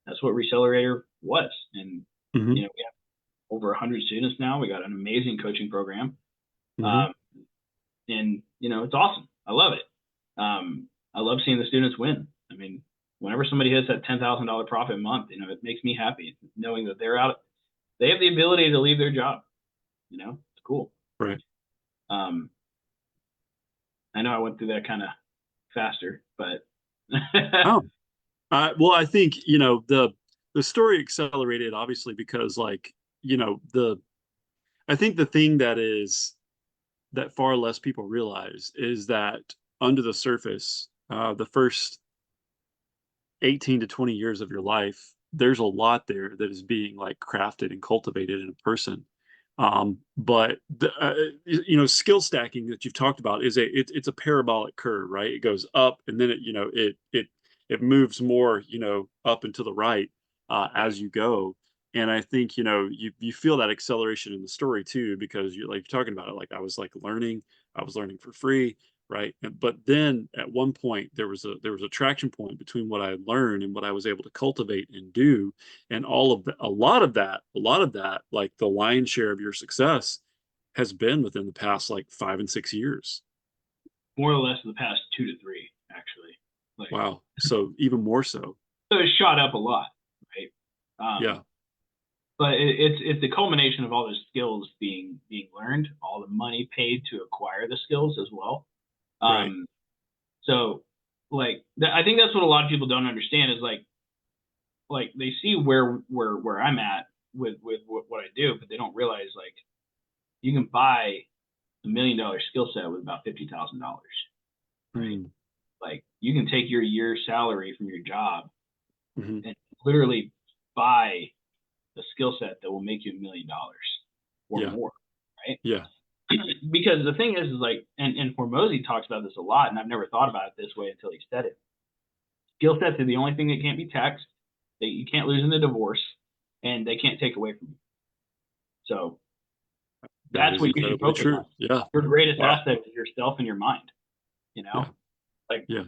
Speaker 1: that's what Resellerator was. And,
Speaker 2: Hmm.
Speaker 1: you know, we have over 100 students now. We got an amazing coaching program.
Speaker 2: Hmm.
Speaker 1: Um, and, you know, it's awesome. I love it. I love seeing the students win. I mean, whenever somebody hits that $10,000 profit a month, you know, it makes me happy knowing that they're out. They have the ability to leave their job. You know, it's cool.
Speaker 2: Right.
Speaker 1: Um, I know I went through that kind of faster, but
Speaker 2: Oh, well, I think, the story accelerated obviously because, like, I think the thing that far less people realize is that under the surface, the first 18 to 20 years of your life, there's a lot there that is being like crafted and cultivated in a person. But skill stacking that you've talked about it's a parabolic curve, right? It goes up and then it moves more, up and to the right
Speaker 1: right.
Speaker 2: as you go. And I think you feel that acceleration in the story too because you're talking about it like I was learning for free, right? But then at one point there was a traction point between what I had learned and what I was able to cultivate and do, and a lot of that, like the lion's share of your success, has been within the past like 5 and 6 years.
Speaker 1: More or less the past 2 to 3, actually. Like,
Speaker 2: Wow, so even more so.
Speaker 1: so it's shot up a lot, right?
Speaker 2: Yeah,
Speaker 1: But it's the culmination of all the skills being learned, all the money paid to acquire the skills as well.
Speaker 2: right.
Speaker 1: Um, so like I think that's what a lot of people don't understand is like they see where I'm at with what I do, but they don't realize like you can buy $1 million skill set with about $50,000, right?
Speaker 2: Mm,
Speaker 1: Like you can take your year's salary from your job
Speaker 2: hmm.
Speaker 1: and literally buy a skill set that will make you $1 million or
Speaker 2: Yeah,
Speaker 1: more, right?
Speaker 2: yeah.
Speaker 1: Because the thing is like, and Hormozy talks about this a lot, and I've never thought about it this way until he said it. Skill sets are the only thing that can't be taxed, that you can't lose in the divorce, and they can't take away from you. So
Speaker 2: That
Speaker 1: that's
Speaker 2: is
Speaker 1: what you should
Speaker 2: incredibly
Speaker 1: focus on.
Speaker 2: true. Yeah.
Speaker 1: Your greatest
Speaker 2: Wow.
Speaker 1: asset is yourself and your mind. You
Speaker 2: Yeah.
Speaker 1: know, like
Speaker 2: Yeah.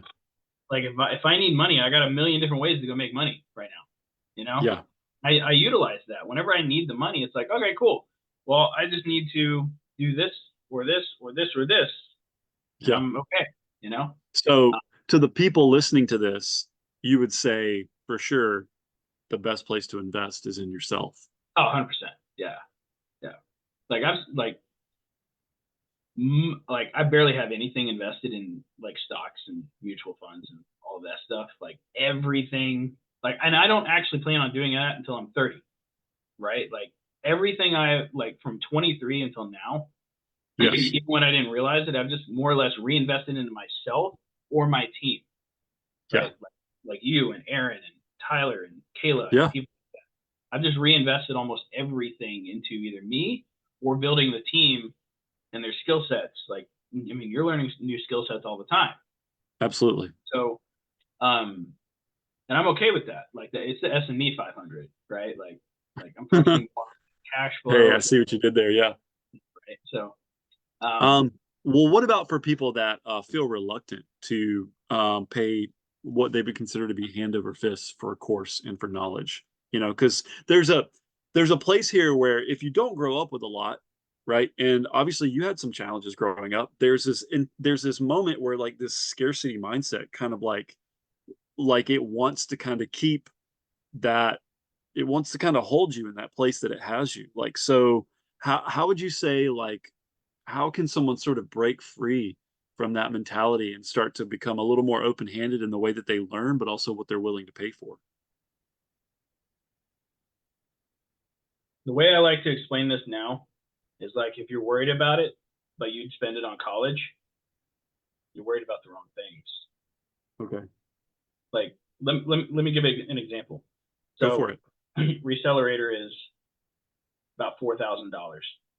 Speaker 1: if I need money, I got a million different ways to go make money right now. You know,
Speaker 2: Yeah.
Speaker 1: I utilize that. Whenever I need the money, it's like, okay, cool. Well, I just need to do this or this or this or this, and
Speaker 2: Yeah.
Speaker 1: I'm okay. You know?
Speaker 2: So to the people listening to this, you would say for sure the best place to invest is in yourself.
Speaker 1: Oh, 100%. Yeah, yeah. Like I've like I barely have anything invested in like stocks and mutual funds and all of that stuff. Like everything, like, and I don't actually plan on doing that until I'm 30, right? Like everything I like from 23 until now,
Speaker 2: Yes.
Speaker 1: even when I didn't realize it, I've just more or less reinvested into myself or my team,
Speaker 2: Yeah.
Speaker 1: right? Like you and Aaron and Tyler and Kayla and
Speaker 2: Yeah.
Speaker 1: people. I've just reinvested almost everything into either me or building the team and their skill sets. Like, I mean, you're learning new skill sets all the time.
Speaker 2: Absolutely.
Speaker 1: So, and I'm okay with that. Like, it's the S&Me 500, right? Like I'm focusing on cash
Speaker 2: Hey,
Speaker 1: flow
Speaker 2: I
Speaker 1: and
Speaker 2: see what you did there. Yeah.
Speaker 1: right. So, um,
Speaker 2: Um, well, what about for people that feel reluctant to pay what they would consider to be hand over fist for a course and for knowledge? Because there's a place here where if you don't grow up with a lot, right? And obviously you had some challenges growing up. There's this moment where like this scarcity mindset kind of like it wants to kind of keep that it wants to kind of hold you in that place that it has you. Like so how would you say like how can someone sort of break free from that mentality and start to become a little more open-handed in the way that they learn, but also what they're willing to pay for?
Speaker 1: the way I like to explain this now is like if you're worried about it, but you'd spend it on college, You're worried about the wrong things.
Speaker 2: Okay.
Speaker 1: Like, let me give an example.
Speaker 2: Go for
Speaker 1: So,
Speaker 2: it.
Speaker 1: Resellerator is about $4,000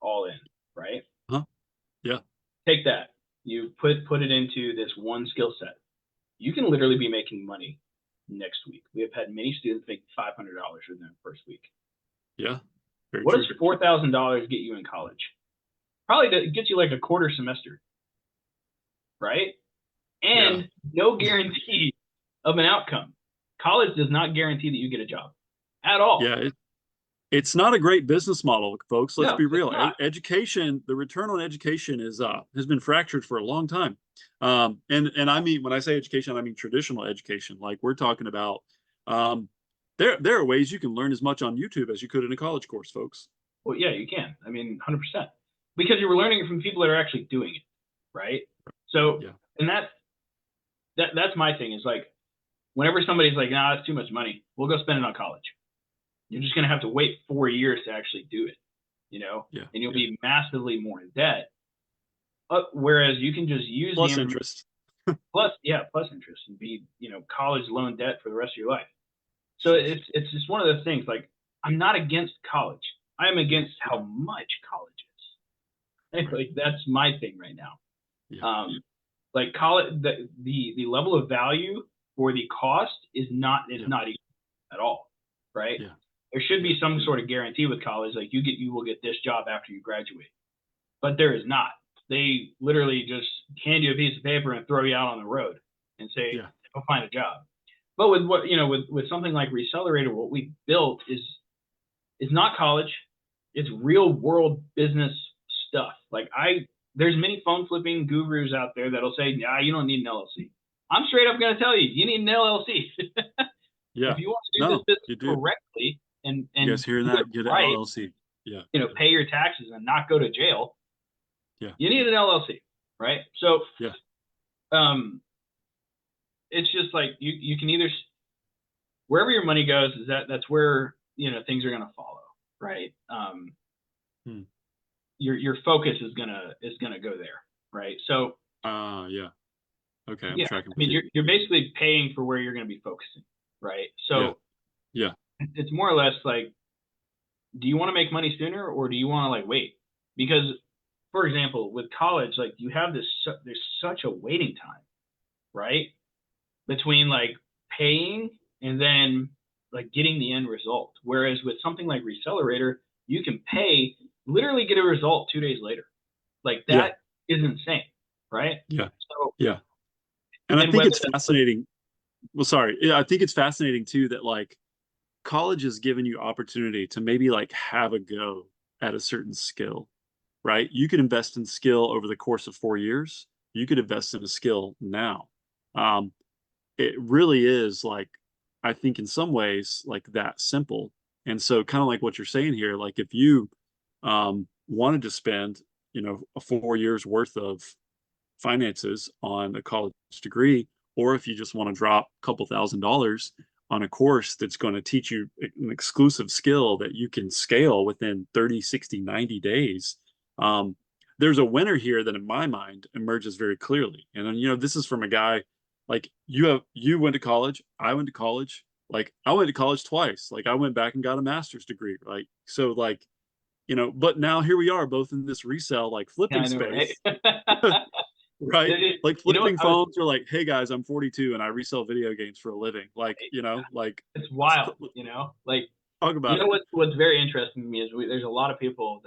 Speaker 1: all in, right?
Speaker 2: Huh? Yeah.
Speaker 1: Take that. You put it into this one skill set. You can literally be making money next week. We have had many students make $500 within the first week.
Speaker 2: Yeah. Very
Speaker 1: What
Speaker 2: true.
Speaker 1: does $4,000 get you in college? Probably gets you like a quarter semester, right? And no guarantee of an outcome. College does not guarantee that you get a job at all.
Speaker 2: Yeah. It's not a great business model, folks. Let's
Speaker 1: No,
Speaker 2: be
Speaker 1: it's
Speaker 2: real.
Speaker 1: not.
Speaker 2: Education, the return on education is has been fractured for a long time. And I mean, when I say education, I mean traditional education. Like we're talking about, um, there are ways you can learn as much on YouTube as you could in a college course, folks.
Speaker 1: Well, yeah, you can. I mean, 100%. Because you were learning it from people that are actually doing it, right? So,
Speaker 2: Yeah.
Speaker 1: and that's my thing is like, whenever somebody's like, nah, that's too much money, we'll go spend it on college. You're just going to have to wait 4 years to actually do it, you know?
Speaker 2: Yeah.
Speaker 1: And you'll be massively more in debt. Whereas you can just use
Speaker 2: Plus
Speaker 1: the
Speaker 2: interest.
Speaker 1: plus interest and be, you know, college loan debt for the rest of your life. So
Speaker 2: Sure.
Speaker 1: it's just one of those things. Like, I'm not against college. I am against how much college is.
Speaker 2: Right.
Speaker 1: Like, that's my thing right now.
Speaker 2: Yeah.
Speaker 1: Like college, the level of value for the cost is not equal at all, right?
Speaker 2: Yeah.
Speaker 1: There should be some sort of guarantee with college, like you will get this job after you graduate, but there is not. They literally just hand you a piece of paper and throw you out on the road and say, go find a job. But with what, you know, with something like Resellerator, what we built is not college. It's real world business stuff. Like there's many phone flipping gurus out there that'll say, nah, you don't need an LLC. I'm straight up going to tell you, you need an LLC.
Speaker 2: Yeah.
Speaker 1: If you want to do this business correctly and
Speaker 2: you guys hearing that? Get an
Speaker 1: right,
Speaker 2: LLC. Yeah.
Speaker 1: you know, pay your taxes and not go to jail.
Speaker 2: Yeah.
Speaker 1: You need an LLC, right? So,
Speaker 2: yeah.
Speaker 1: It's just like you can either wherever your money goes that's where, you know, things are going to follow, right? Your focus is gonna go there, right? So
Speaker 2: yeah. Okay, I'm
Speaker 1: yeah,
Speaker 2: tracking.
Speaker 1: I mean, you're basically paying for where you're going to be focusing, right? So
Speaker 2: yeah,
Speaker 1: it's more or less like, do you want to make money sooner or do you want to like wait? Because, for example, with college, like you have there's such a waiting time, right? Between like paying and then like getting the end result. Whereas with something like Resellerator, you can pay, literally get a result 2 days later. Like that is insane, right?
Speaker 2: Yeah.
Speaker 1: So
Speaker 2: yeah. And I think it's fascinating. Well, sorry. Yeah, I think it's fascinating too that like college has given you opportunity to maybe like have a go at a certain skill, right? You could invest in skill over the course of 4 years. You could invest in a skill now. It really is like, I think in some ways like that simple. And so kind of like what you're saying here, like if you wanted to spend, you know, 4 years worth of finances on a college degree, or if you just want to drop a couple $1,000s on a course that's going to teach you an exclusive skill that you can scale within 30, 60, 90 days. There's a winner here that in my mind emerges very clearly. And then, you know, this is from a guy like you went to college, I went to college, like I went to college twice. Like I went back and got a master's degree. Like, so like, you know, but now here we are both in this resale, like flipping space.
Speaker 1: Right?
Speaker 2: Right? Like
Speaker 1: you know
Speaker 2: flipping phones are like, hey guys, I'm 42 and I resell video games for a living. Like, you know, like
Speaker 1: it's wild, you know, like
Speaker 2: talk about
Speaker 1: you know what's very interesting to me is there's a lot of people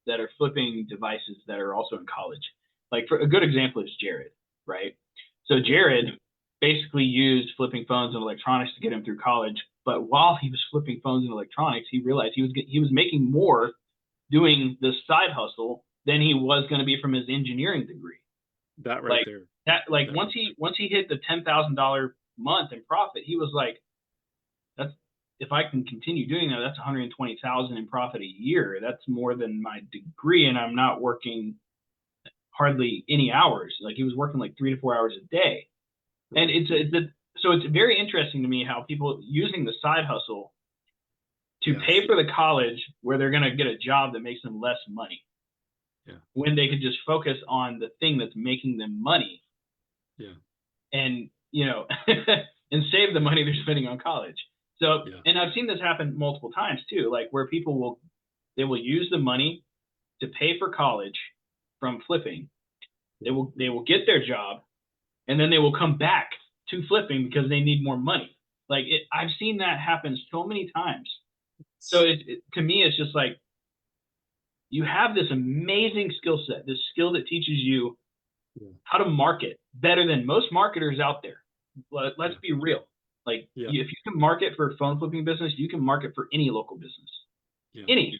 Speaker 1: that are flipping devices that are also in college. Like for a good example is Jared, right? So Jared basically used flipping phones and electronics to get him through college. But while he was flipping phones and electronics, he realized he was making more doing this side hustle than he was going to be from his engineering degree.
Speaker 2: That right
Speaker 1: like,
Speaker 2: there.
Speaker 1: That like that once he hit the $10,000 month in profit, he was like, that's if I can continue doing that, that's 120,000 in profit a year. That's more than my degree, and I'm not working hardly any hours. Like he was working like 3 to 4 hours a day, right. And so it's very interesting to me how people using the side hustle to pay for the college where they're going to get a job that makes them less money.
Speaker 2: Yeah.
Speaker 1: when they could just focus on the thing that's making them money
Speaker 2: Yeah.
Speaker 1: and, and save the money they're spending on college. So,
Speaker 2: Yeah.
Speaker 1: and I've seen this happen multiple times too, like where they will use the money to pay for college from flipping. They will get their job, and then they will come back to flipping because they need more money. Like I've seen that happen so many times. So to me, it's just like you have this amazing skill set, this skill that teaches you
Speaker 2: Yeah.
Speaker 1: how to market better than most marketers out there. Let's be real. Like
Speaker 2: Yeah.
Speaker 1: if you can market for a phone flipping business, you can market for any local business.
Speaker 2: Yeah.
Speaker 1: Any.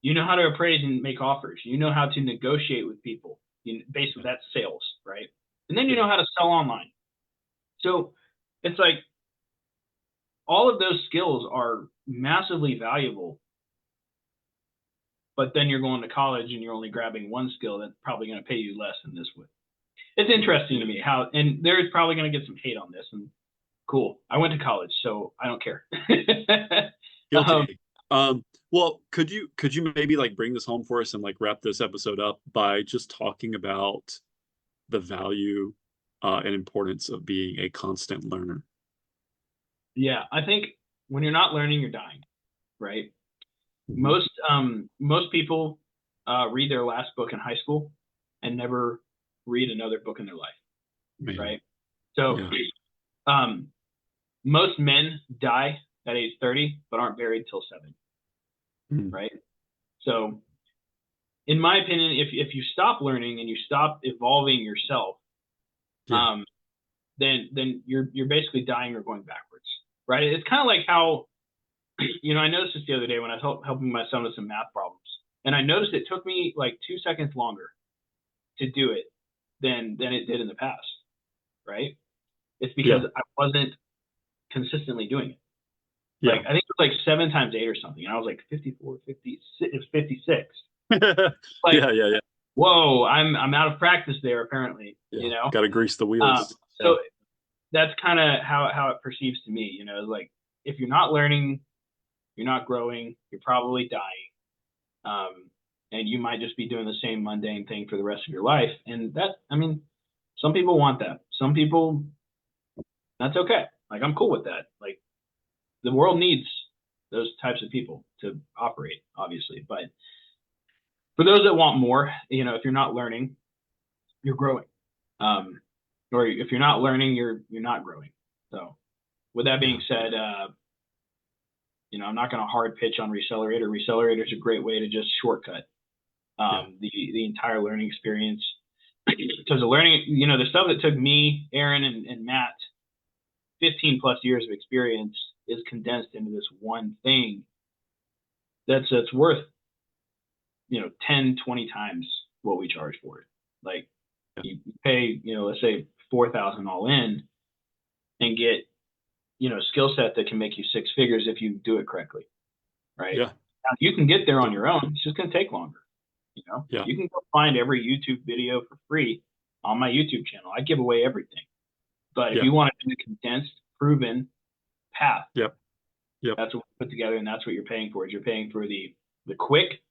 Speaker 1: You know how to appraise and make offers. You know how to negotiate with people. Basically, that's sales, right? And then you know how to sell online. So it's like all of those skills are massively valuable. But then you're going to college and you're only grabbing one skill that's probably going to pay you less than this would. It's interesting to me how, and there's probably going to get some hate on this. And cool, I went to college, so I don't care.
Speaker 2: Guilty. Well, could you maybe like bring this home for us and like wrap this episode up by just talking about the value and importance of being a constant learner?
Speaker 1: Yeah, I think when you're not learning, you're dying, right?
Speaker 2: Mhm.
Speaker 1: Most people read their last book in high school and never read another book in their life,
Speaker 2: Man.
Speaker 1: right? So
Speaker 2: Yeah.
Speaker 1: um, most men die at age 30 but aren't buried till 70,
Speaker 2: Mm.
Speaker 1: right? So in my opinion, if you stop learning and you stop evolving yourself,
Speaker 2: Yeah.
Speaker 1: um, then you're basically dying or going backwards, right? It's kind of like how I noticed this the other day when I was helping my son with some math problems, and I noticed it took me like 2 seconds longer to do it than it did in the past, right? It's because
Speaker 2: Yeah.
Speaker 1: I wasn't consistently doing it. Like
Speaker 2: Yeah.
Speaker 1: I think it was like 7 times 8 or something, and I was like 54, 56, it was 56. Like,
Speaker 2: Yeah. Yeah. Yeah.
Speaker 1: whoa, I'm out of practice there apparently,
Speaker 2: Yeah. Got to grease the wheels. Yeah.
Speaker 1: So that's kind of how it perceives to me, like if you're not learning, you're not growing, you're probably dying. And you might just be doing the same mundane thing for the rest of your life. And some people want that. Some people, that's okay. Like, I'm cool with that. Like, the world needs those types of people to operate, obviously. But for those that want more, if you're not learning, you're growing. Um, or if you're not learning, you're not growing. So, with that
Speaker 2: Yeah.
Speaker 1: being said, I'm not going to hard pitch on Resellerator. Resellerator is a great way to just shortcut
Speaker 2: Yeah.
Speaker 1: the entire learning experience. Because the learning, the stuff that took me, Aaron, and Matt 15 plus years of experience is condensed into this one thing that's worth 10, 20 times what we charge for it. Like
Speaker 2: Yeah.
Speaker 1: you pay, let's say 4,000 all in and get skill set that can make you six figures if you do it correctly, right?
Speaker 2: Yeah.
Speaker 1: Now, you can get there on your own. It's just going to take longer.
Speaker 2: Yeah.
Speaker 1: You can go find every YouTube video for free on my YouTube channel. I give away everything. But if
Speaker 2: Yeah.
Speaker 1: you want to do a condensed, proven path,
Speaker 2: Yep. Yep.
Speaker 1: that's what we put together, and that's what you're paying for. Is you're paying for the quick,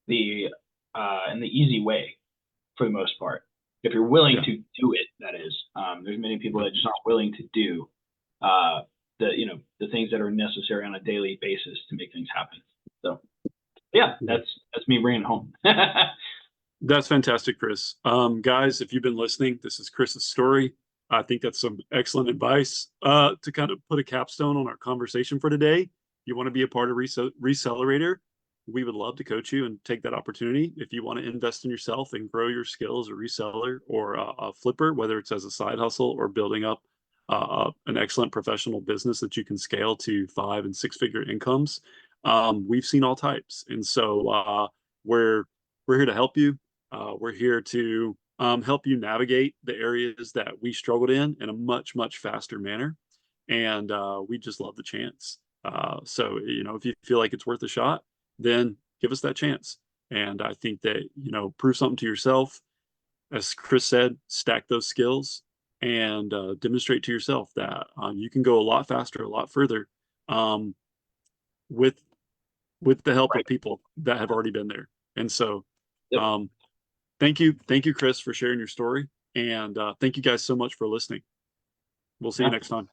Speaker 1: the and the easy way for the most part. If you're willing
Speaker 2: Yeah.
Speaker 1: to do it, that is. There's many people
Speaker 2: Yeah.
Speaker 1: that just aren't willing to do the things that are necessary on a daily basis to make things happen. So yeah, that's me bringing it home.
Speaker 2: That's fantastic, Chris. Guys, if you've been listening, this is Chris's story. I think that's some excellent advice to kind of put a capstone on our conversation for today. If you want to be a part of Resellerator, we would love to coach you and take that opportunity. If you want to invest in yourself and grow your skills, a reseller or a flipper, whether it's as a side hustle or building up an excellent professional business that you can scale to 5 and 6 figure incomes, we've seen all types. And so we're here to help you. We're here to help you navigate the areas that we struggled in a much, much faster manner. And we just love the chance. So, if you feel like it's worth a shot, then give us that chance. And I think that, prove something to yourself. As Chris said, stack those skills and demonstrate to yourself that you can go a lot faster, a lot further um, with with the help of
Speaker 1: Right.
Speaker 2: people that have already been there. And so
Speaker 1: Yep.
Speaker 2: Thank you, Chris, for sharing your story, and thank you guys so much for listening. We'll see you
Speaker 1: Yeah.
Speaker 2: next time.